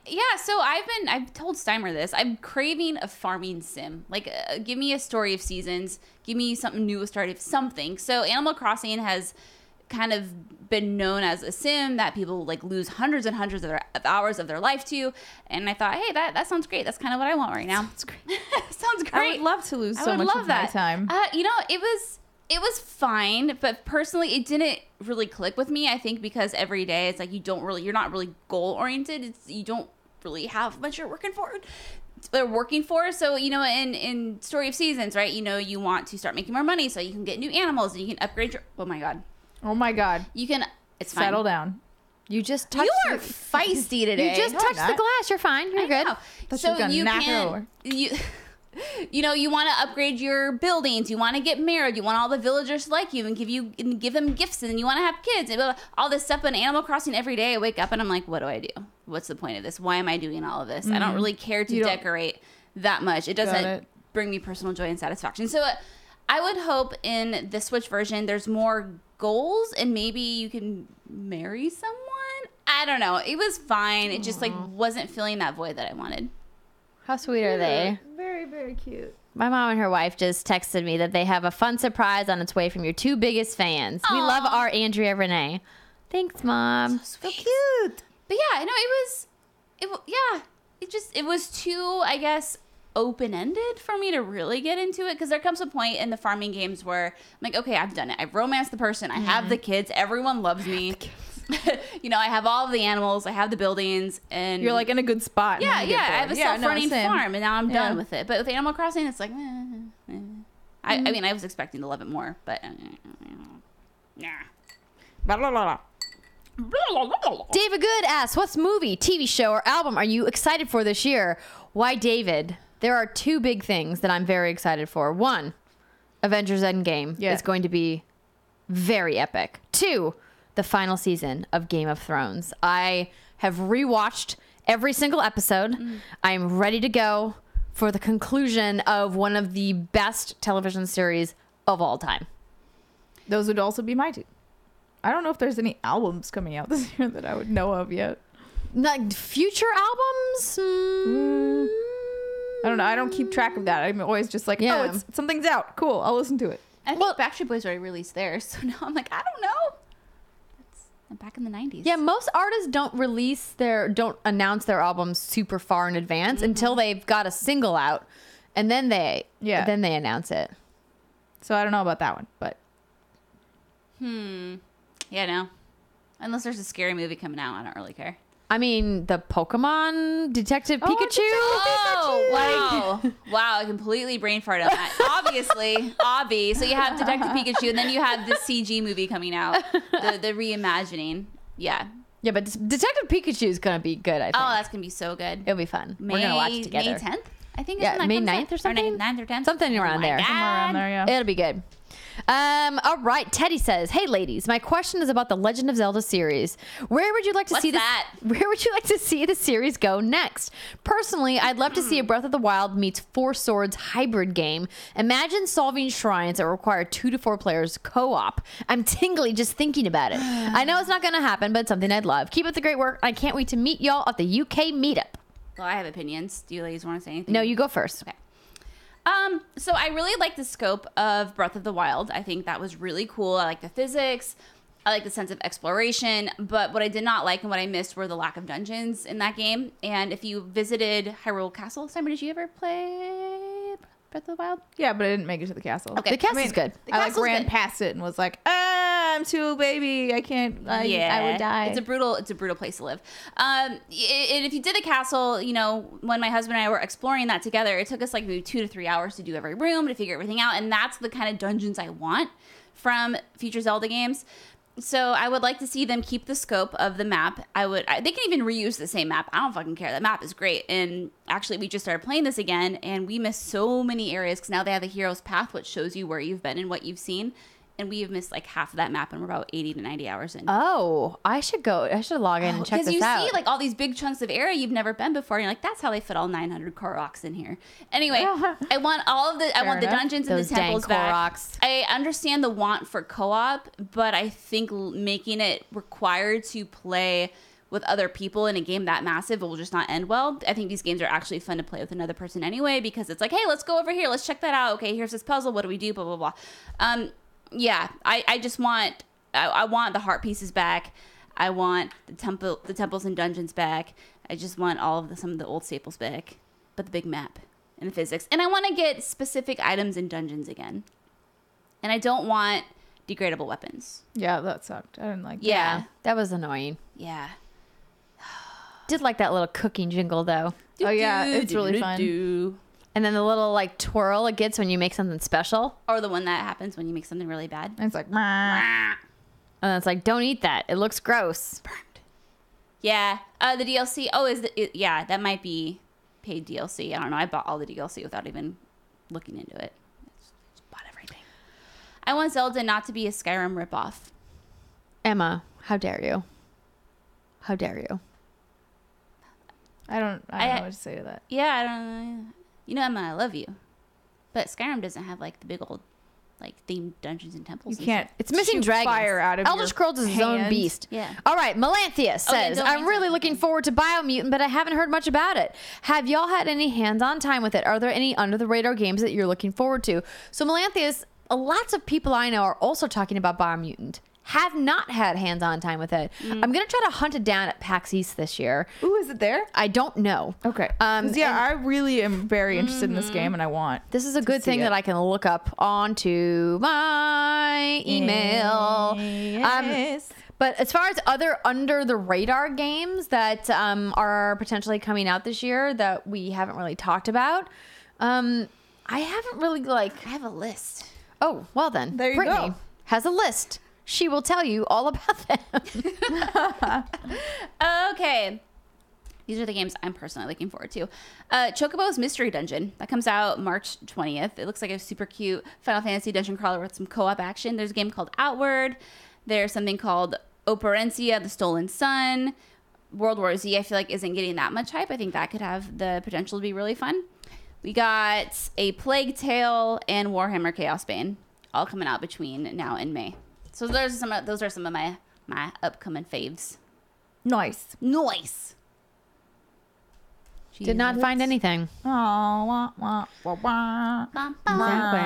Yeah.
So I've told Steimer this. I'm craving a farming sim. Like, give me a Story of Seasons. Give me something new, a Story of something. So Animal Crossing has kind of been known as a sim that people like lose hundreds and hundreds of hours of their life to. And I thought, hey, that sounds great. That's kind of what I want right now.
That's great.
Sounds great.
I would love to lose
I
so
would
much
love
of
that.
my time.
It was fine, but personally, it didn't really click with me. I think because every day it's like you're not really goal oriented. You don't really have much you're working for. So in Story of Seasons, right? You want to start making more money so you can get new animals and you can upgrade your. Oh my god, you can. It's fine.
Settle down.
You just touched
You are feisty today.
You just
No,
touched
I'm
the
not.
glass. You're fine. You're good.
Thought she
So
was gonna
you
knock it
can
over.
you want to upgrade your buildings. You want to get married. You want all the villagers to like you and give them gifts, and then you want to have kids and blah, blah, all this stuff. But Animal Crossing every day, I wake up and I'm like, what do I do? What's the point of this? Why am I doing all of this? I don't really care to
You don't-
decorate that much. It doesn't
it.
bring me personal joy and satisfaction. So I would hope in the Switch version there's more goals and maybe you can marry someone. I don't know. It was fine. It just wasn't filling that void that I wanted.
How sweet are they?
Very, very cute.
My mom and her wife just texted me that they have a fun surprise on its way from your two biggest fans. We
Aw.
love our Andrea Renee. Thanks, Mom.
So cute. But yeah, no, it was too, I guess, open-ended for me to really get into it, because there comes a point in the farming games where I'm like, okay, I've done it. I've romanced the person. I have the kids. Everyone loves me. I have all of the animals. I have the buildings. And
You're like in a good spot. and
yeah,
then you get
I have a
bored. Yeah, no,
self-running
same.
farm, and now I'm done
Yeah.
with it. But with Animal Crossing, it's like, I mean, I was expecting to love it more, but yeah.
Blah, blah, blah, blah.
David Good asks, what's movie, TV show, or album are you excited for this year? Why, David? There are two big things that I'm very excited for. One, Avengers Endgame is going to be very epic. Two, the final season of Game of Thrones. I have rewatched every single episode. I'm ready to go for the conclusion of one of the best television series of all time.
Those would also be my two. I don't know if there's any albums coming out this year that I would know of yet.
Like future albums?
I don't know. I don't keep track of that. I'm always just like,
Yeah.
oh, something's out. Cool. I'll listen to it.
I think Backstreet Boys already released theirs, so now I'm like, I don't know. I'm back in the 90s.
Yeah, most artists don't announce their albums super far in advance until they've got a single out, and then they announce it.
So I don't know about that one, but
Yeah, no. Unless there's a scary movie coming out, I don't really care.
I mean, the Pokemon Detective Pikachu.
Oh, wow. Wow, I completely brain farted on that. Obviously, Obby. So you have Detective Pikachu, and then you have the CG movie coming out, the reimagining. Yeah.
Yeah, but Detective Pikachu is going to be good, I think.
Oh, that's going to be so good.
It'll be fun. We're going to watch it together.
May 10th? I think
Yeah,
when that
May
comes
9th
out.
or something?
9th or 10th?
Something around there.
God.
somewhere around there, yeah.
It'll be good. All right. Teddy says, "Hey, ladies, my question is about the Legend of Zelda series. Where would you like to
What's
see this?
that?
Where would you like to see the series go next? Personally, I'd love to see a Breath of the Wild meets Four Swords hybrid game. Imagine solving shrines that require 2 to 4 players co-op. I'm tingly just thinking about it. I know it's not going to happen, but it's something I'd love. Keep up the great work. I can't wait to meet y'all at the UK meetup."
Well, I have opinions. Do you ladies want to say anything?
No, you go first.
Okay. So I really like the scope of Breath of the Wild. I think that was really cool. I like the physics. I like the sense of exploration. But what I did not like and what I missed were the lack of dungeons in that game. And if you visited Hyrule Castle, Simon, did you ever play Breath of the Wild?
Yeah, but I didn't make it to the castle.
Okay.
The castle's good.
The
I like
castle's
ran
good.
past it and was like, I'm too a baby. I can't. I would die.
It's a brutal place to live. And if you did the castle, you know, when my husband and I were exploring that together, it took us like maybe 2 to 3 hours to do every room, to figure everything out. And that's the kind of dungeons I want from future Zelda games. So I would like to see them keep the scope of the map. They can even reuse the same map. I don't fucking care. That map is great. And actually, we just started playing this again, and we missed so many areas because now they have the hero's path, which shows you where you've been and what you've seen. And we have missed like half of that map, and we're about 80 to 90 hours in.
Oh, I should log in and check this out.
Because you see like all these big chunks of area you've never been before, and you're like, that's how they fit all 900 Koroks in here. Anyway, I want the dungeons and
Those
the temples
dang
back.
Koroks.
I understand the want for co-op, but I think making it required to play with other people in a game that massive, it will just not end well. I think these games are actually fun to play with another person anyway, because it's like, hey, let's go over here, let's check that out. Okay, here's this puzzle. What do we do? Blah blah blah. Yeah, I just want I want the heart pieces back. I want the temples and dungeons back. I just want some of the old staples back, but the big map and the physics. And I want to get specific items in dungeons again. And I don't want degradable weapons.
Yeah, that sucked. I didn't like that.
Yeah.
That was annoying.
Yeah.
Did like that little cooking jingle though.
Oh, yeah, it's really fun.
And then the little like twirl it gets when you make something special.
Or the one that happens when you make something really bad.
And it's like, "Meh."
And it's like, don't eat that. It looks gross.
Yeah. The DLC. Oh, yeah, that might be paid DLC. I don't know. I bought all the DLC without even looking into it. Just bought everything. I want Zelda not to be a Skyrim ripoff.
Emma, how dare you? How dare you?
I don't know what to say to that.
Yeah, I don't know. You know, Emma, I love you. But Skyrim doesn't have like the big old like themed dungeons and temples.
You
and
can't.
stuff.
It's missing
shoot
dragons.
fire out of
Elder
your
Scrolls is his own
hand.
beast.
Yeah.
All right, Melanthea says,
don't
I'm
answer
really
that.
looking forward to Biomutant, but I haven't heard much about it. Have y'all had any hands-on time with it? Are there any under-the-radar games that you're looking forward to? So Melanthea's, lots of people I know are also talking about Biomutant. Have not had hands-on time with it. I'm going to try to hunt it down at PAX East this year.
Ooh, is it there?
I don't know.
Okay. 'Cause, yeah, I really am very interested in this game, and I want.
This is a good
see
thing
it.
that I can look up onto my email.
Yes.
But as far as other under the radar games that are potentially coming out this year that we haven't really talked about, I haven't really
I have a list.
Oh, well then,
There you
Brittany
go.
has a list. She will tell you all about them.
Okay. These are the games I'm personally looking forward to. Chocobo's Mystery Dungeon. That comes out March 20th. It looks like a super cute Final Fantasy dungeon crawler with some co-op action. There's a game called Outward. There's something called Operencia, The Stolen Sun. World War Z, I feel like isn't getting that much hype. I think that could have the potential to be really fun. We got A Plague Tale and Warhammer Chaos Bane all coming out between now and May. So those are some of my upcoming faves.
Nice.
Nice.
Did not find anything.
Oh, wah, wah, wah, wah.
Exactly.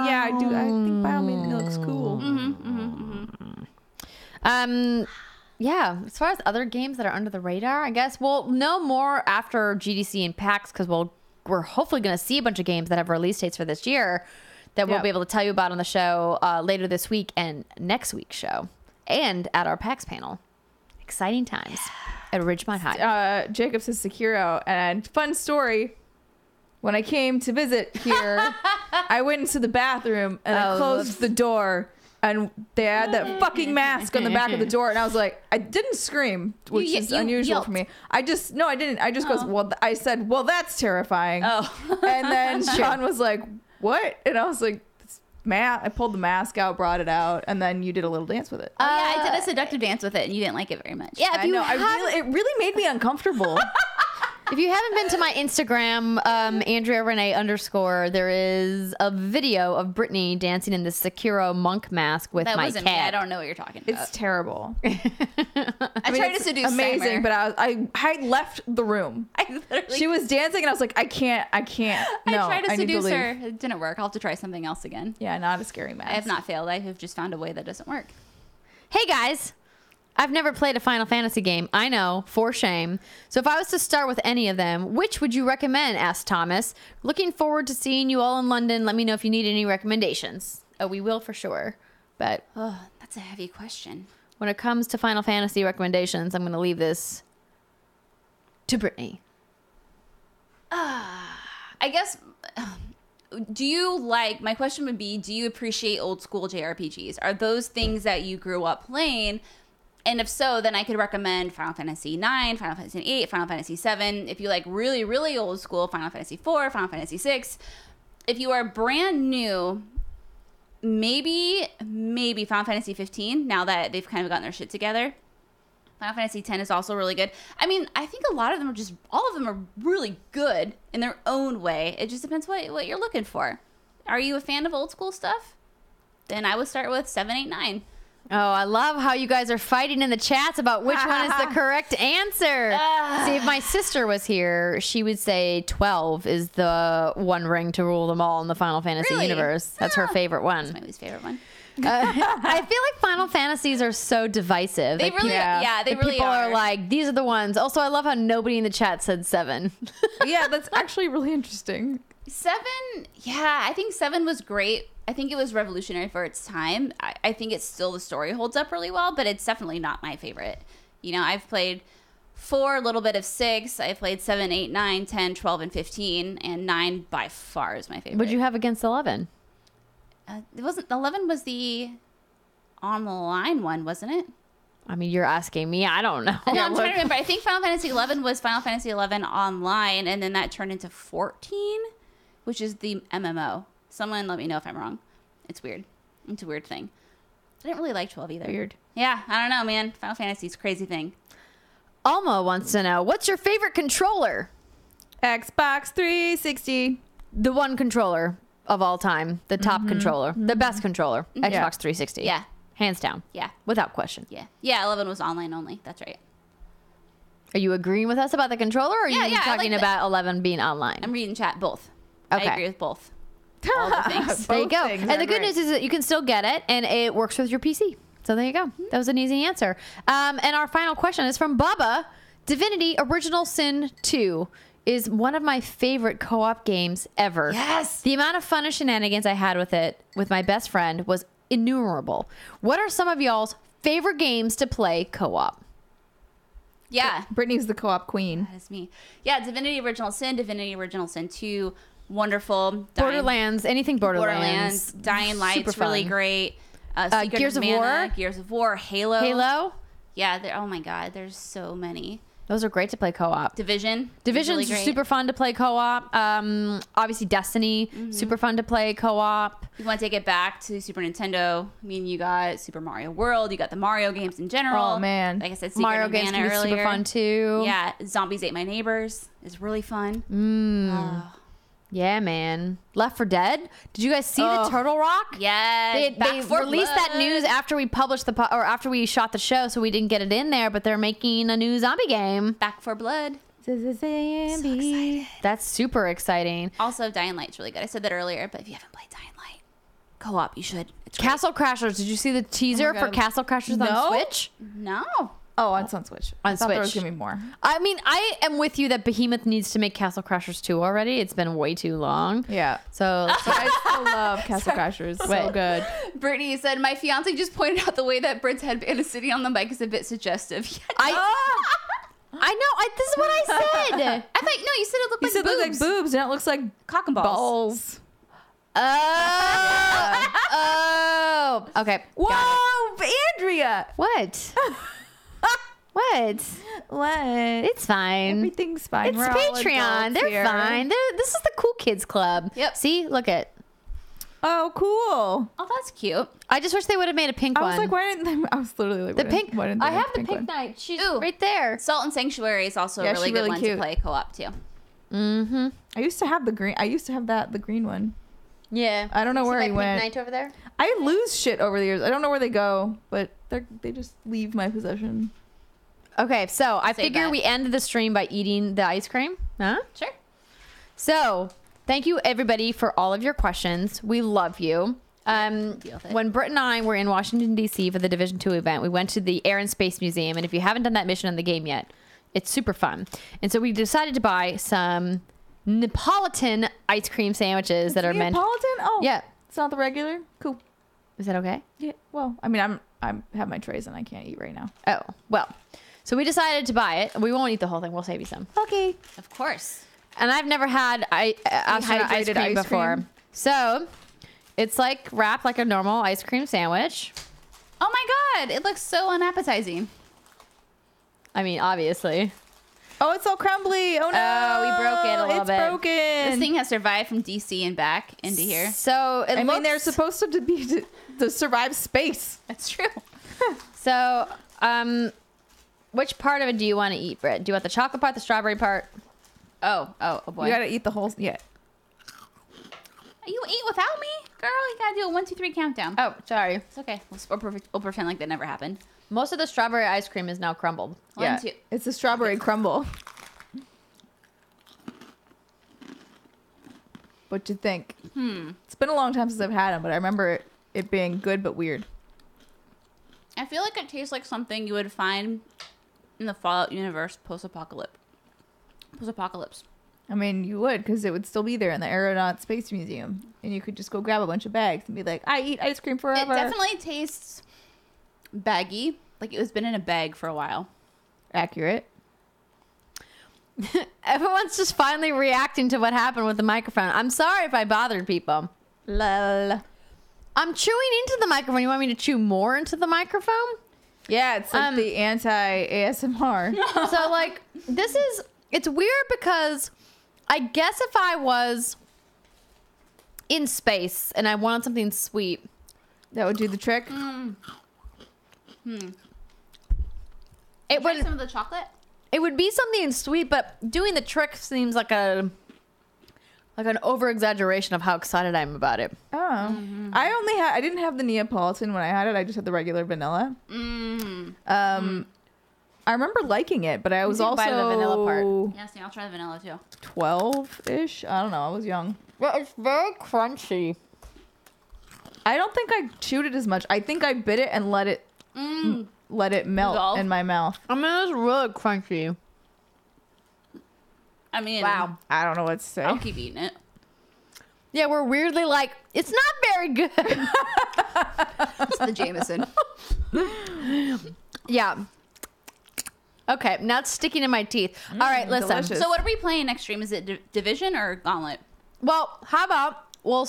Yeah, I do. I think Biomutant looks cool.
Yeah, as far as other games that are under the radar, I guess we'll know more after GDC and PAX because we're hopefully going to see a bunch of games that have release dates for this year that we'll be able to tell you about on the show later this week and next week's show and at our PAX panel. Exciting times at Ridgemont High.
Jacob says Sekiro, and fun story. When I came to visit here, I went into the bathroom and I closed the door. And they had that fucking mask on the back of the door. And I was like, I didn't scream, which is unusual
yelped.
for me. I didn't. I just goes, well, I said, well, that's terrifying.
Oh.
And then Sean was like, what? And I was like, I pulled the mask out, brought it out. And then you did a little dance with it.
Yeah, I did a seductive dance with it, and you didn't like it very much.
Yeah, if you
it really made me uncomfortable.
If you haven't been to my Instagram, Andrea Renee _, there is a video of Brittany dancing in the Sekiro monk mask with
That
my
wasn't me.
cat.
I don't know what you're talking about.
It's terrible.
I tried to seduce
amazing,
Summer.
but I left the room.
I literally
She was dancing, and I was like, I can't. No,
I tried to
need
seduce
leave.
her. It didn't work. I'll have to try something else again.
Yeah, not a scary mask.
I have not failed. I have just found a way that doesn't work.
Hey guys, I've never played a Final Fantasy game. I know, for shame. So if I was to start with any of them, which would you recommend? Asked Thomas. Looking forward to seeing you all in London. Let me know if you need any recommendations. Oh, we will for sure. But
Oh, that's a heavy question.
when it comes to Final Fantasy recommendations, I'm going to leave this to Brittany.
I guess, my question would be, do you appreciate old school JRPGs? Are those things that you grew up playing? And if so, then I could recommend Final Fantasy 9, Final Fantasy 8, Final Fantasy 7. If you like really, really old school, Final Fantasy 4, Final Fantasy 6. If you are brand new, maybe Final Fantasy 15, now that they've kind of gotten their shit together. Final Fantasy 10 is also really good. I mean, I think a lot of them are all of them are really good in their own way. It just depends what you're looking for. Are you a fan of old school stuff? Then I would start with 7, 8, 9.
Oh, I love how you guys are fighting in the chats about which one is the correct answer. See, if my sister was here, she would say 12 is the one ring to rule them all in the Final Fantasy
Really?
universe. That's her favorite one.
That's my least favorite one.
I feel like Final Fantasies are so divisive.
They
Like,
really,
yeah.
they really
people
are.
are like, these are the ones. Also, I love how nobody in the chat said 7.
Yeah, that's actually really interesting.
7, yeah, I think 7 was great. I think it was revolutionary for its time. I think it's still, the story holds up really well, but it's definitely not my favorite. You know, I've played 4, a little bit of 6. I played 7, 8, 9, 10, 12, and 15, and 9 by far is my favorite.
What'd you have against 11?
It wasn't, 11 was the online one, wasn't it?
I mean, you're asking me. I don't know.
No, I'm trying to remember. I think Final Fantasy 11 was Final Fantasy 11 online, and then that turned into 14, which is the MMO. Someone let me know if I'm wrong. It's weird. It's a weird thing. I didn't really like 12 either.
Weird.
Yeah, I don't know, man. Final Fantasy's a crazy thing.
Alma wants to know, what's your favorite controller?
Xbox 360.
The one controller of all time. The top controller. The best controller. Xbox 360.
Yeah.
Hands down.
Yeah.
Without question.
Yeah. Yeah, 11 was online only. That's right.
Are you agreeing with us about the controller, or are
Yeah,
you
yeah, I
talking
like
about 11 being online?
I'm reading chat, both.
Okay.
I agree with both. All the things.
There you
Both
go.
things
And
are
the good
great.
news is that you can still get it, and it works with your PC. So there you go. That was an easy answer. And our final question is from Bubba. Divinity Original Sin 2 is one of my favorite co-op games ever.
Yes.
The amount of fun and shenanigans I had with it with my best friend was innumerable. What are some of y'all's favorite games to play co-op?
Yeah.
Brittany's the co-op queen.
That is me. Yeah, Divinity Original Sin, Divinity Original Sin 2, wonderful.
Borderlands, anything Borderlands.
Dying Light's
Super fun.
really great. Secret
Gears of
Mana,
War.
Gears of War, Halo.
Halo.
Yeah, oh my God, there's so many.
Those are great to play co-op.
Division's
Division's
really great.
super fun to play co-op. Obviously Destiny, super fun to play co-op.
You want to take it back to Super Nintendo? I mean, you got Super Mario World. You got the Mario games in general.
Oh, man.
Like I said, Secret
Mario
of
games
Mana
can be
earlier.
super fun too.
Yeah, Zombies Ate My Neighbors is really fun.
Yeah, man. Left 4 Dead. Did you guys see the Turtle Rock?
Yes,
They released that news after we published or after we shot the show, so we didn't get it in there. But they're making a new zombie game.
Back 4 Blood.
So excited. That's super exciting.
Also, Dying Light's really good. I said that earlier, but if you haven't played Dying Light, co-op, you should. It's great.
Castle Crashers. Did you see the teaser for
God.
Castle Crashers
No.
on Switch?
No.
Oh, it's on Switch.
On
I thought there was
Switch.
gonna be more.
I mean, I am with you that Behemoth needs to make Castle Crashers 2 already. It's been way too long.
Yeah.
So
I still love Castle Crashers. So
Wait.
good.
Brittany said, my fiance just pointed out the way that Britt's headband is sitting on the mic is a bit suggestive.
I know. This is what I said.
I thought, no, you said it looked
You
like
said it
boobs.
looked like boobs, and it looks like
Cock and balls.
balls.
Oh. Okay. Got
Whoa, Andrea.
it. What? What?
What?
It's fine.
Everything's fine.
It's
We're all
Patreon.
adults
They're
here.
fine. This is the cool kids club.
Yep.
See, look at.
Oh, cool.
Oh, that's cute.
I just wish they would have made a pink
I
one.
was like, why didn't they? I was literally like,
the
why
pink.
Didn't, why didn't they
I
make
have the pink
one?
knight. She's
Ooh.
right there.
Salt and Sanctuary is also
Yeah,
a really
she's
good
really
one
cute.
to play co-op too.
Mm-hmm.
I used to have the green. I used to have the green one.
Yeah.
I don't know
See
where
that
he
pink
went.
knight over there?
I lose shit over the years. I don't know where they go, but they just leave my possession.
Okay, so I
Save
figure
that.
we end the stream by eating the ice cream. Huh?
Sure.
So, thank you everybody for all of your questions. We love you.
Deal with it.
When Britt and I were in Washington, D.C. for the Division 2 event, we went to the Air and Space Museum. And if you haven't done that mission in the game yet, it's super fun. And so we decided to buy some Neapolitan ice cream sandwiches that are meant.
Neapolitan? Oh,
Yeah.
It's not the regular. Cool.
Is that okay?
Yeah. Well, I mean, I have my trays and I can't eat right now.
Oh, well. So we decided to buy it. We won't eat the whole thing. We'll save you some.
Okay.
Of course.
And I've never had astronaut ice
Dehydrated
cream
ice
before.
cream?
So it's like wrapped like a normal ice cream sandwich.
Oh my god, it looks so unappetizing.
I mean, obviously.
Oh, it's all crumbly. Oh no.
Oh, we broke it a little bit.
It's broken.
This thing has survived from DC and back into here.
So it
I
looks,
mean, they're supposed to be to survive space.
That's true.
So, which part of it do you want to eat, Britt? Do you want the chocolate part, the strawberry part?
Oh boy.
You gotta eat the whole. Yeah.
You eat without me? Girl, you gotta do a 1, 2, 3 countdown.
Oh, sorry.
It's okay. We'll pretend like that never happened.
Most of the strawberry ice cream is now crumbled.
Yeah.
1, 2.
It's a strawberry crumble. What'd you think? It's been a long time since I've had them, but I remember it being good but weird.
I feel like it tastes like something you would find in the Fallout universe post-apocalypse.
I mean, you would, because it would still be there in the Aeronaut Space Museum, and you could just go grab a bunch of bags and be like, "I eat ice cream
It
forever."
definitely tastes baggy, like it was been in a bag for a while.
Accurate.
Everyone's just finally reacting to what happened with the microphone. I'm sorry if I bothered people.
Lol.
I'm chewing into the microphone. You want me to chew more into the microphone?
Yeah, it's like the anti-ASMR.
So, like, it's weird because I guess if I was in space and I wanted something sweet,
That would do the trick.
it
Try
would
some of the chocolate.
it would be something sweet, but doing the trick seems like an over exaggeration of how excited I am about it.
Oh, I didn't have the Neapolitan when I had it. I just had the regular vanilla. I remember liking it, but I was
You can
also
buy the vanilla part.
Yeah, see, I'll try the vanilla too.
12-ish. I don't know. I was young.
Well, it's very crunchy.
I don't think I chewed it as much. I think I bit it and let it melt
Dissolve?
in my mouth.
I mean, it's really crunchy.
I mean,
Wow.
I don't know what to say.
I'll keep eating it.
Yeah, we're weirdly like, it's not very good.
It's the Jameson.
Yeah. Okay, now it's sticking in my teeth. All right, listen.
delicious.
So what are we playing next stream? Is it Division or Gauntlet?
Well, how about I'll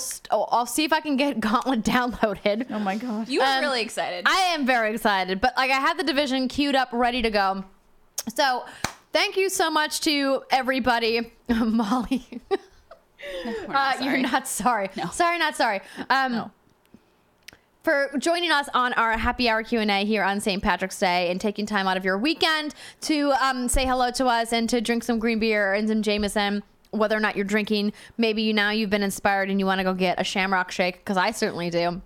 see if I can get Gauntlet downloaded.
Oh my god.
You were really excited.
I am very excited, but like I had the Division queued up, ready to go. So thank you so much to everybody. Molly.
We're not sorry.
You're not sorry.
No.
Sorry, not sorry.
No.
For joining us on our happy hour Q&A here on St. Patrick's Day and taking time out of your weekend to say hello to us and to drink some green beer and some Jameson. Whether or not you're drinking, maybe you've been inspired and you want to go get a Shamrock Shake, because I certainly do.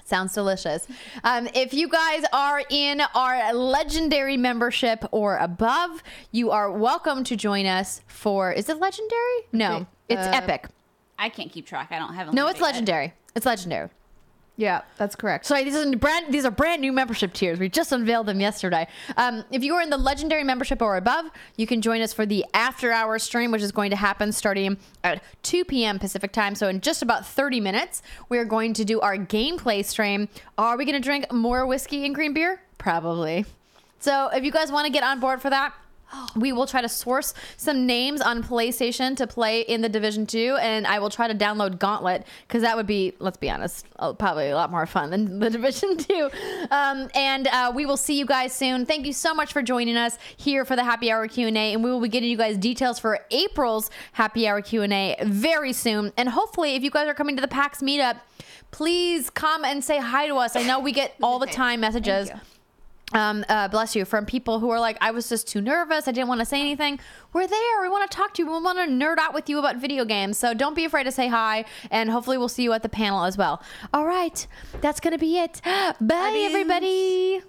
Sounds delicious. If you guys are in our legendary membership or above, you are welcome to join us for, is it legendary? No, it's epic.
I can't keep track. I don't have.
No, it's legendary. It's legendary.
Yeah, that's correct.
Sorry, these are brand new membership tiers. We just unveiled them yesterday. If you are in the legendary membership or above, you can join us for the after hours stream, which is going to happen starting at 2 p.m. Pacific time. So in just about 30 minutes, we are going to do our gameplay stream. Are we going to drink more whiskey and green beer? Probably. So if you guys want to get on board for that, we will try to source some names on PlayStation to play in the Division 2, and I will try to download Gauntlet, because that would be, let's be honest, probably a lot more fun than the Division 2. And we will see you guys soon. Thank you so much for joining us here for the Happy Hour Q&A, and we will be getting you guys details for April's Happy Hour Q&A very soon. And hopefully, if you guys are coming to the PAX meetup, please come and say hi to us. I know we get all the time messages. Bless you, from people who are like, I was just too nervous, I didn't want to say anything. We're there, we want to talk to you, we want to nerd out with you about video games, so don't be afraid to say hi, and hopefully we'll see you at the panel as well. All right, that's gonna be it. Bye, everybody.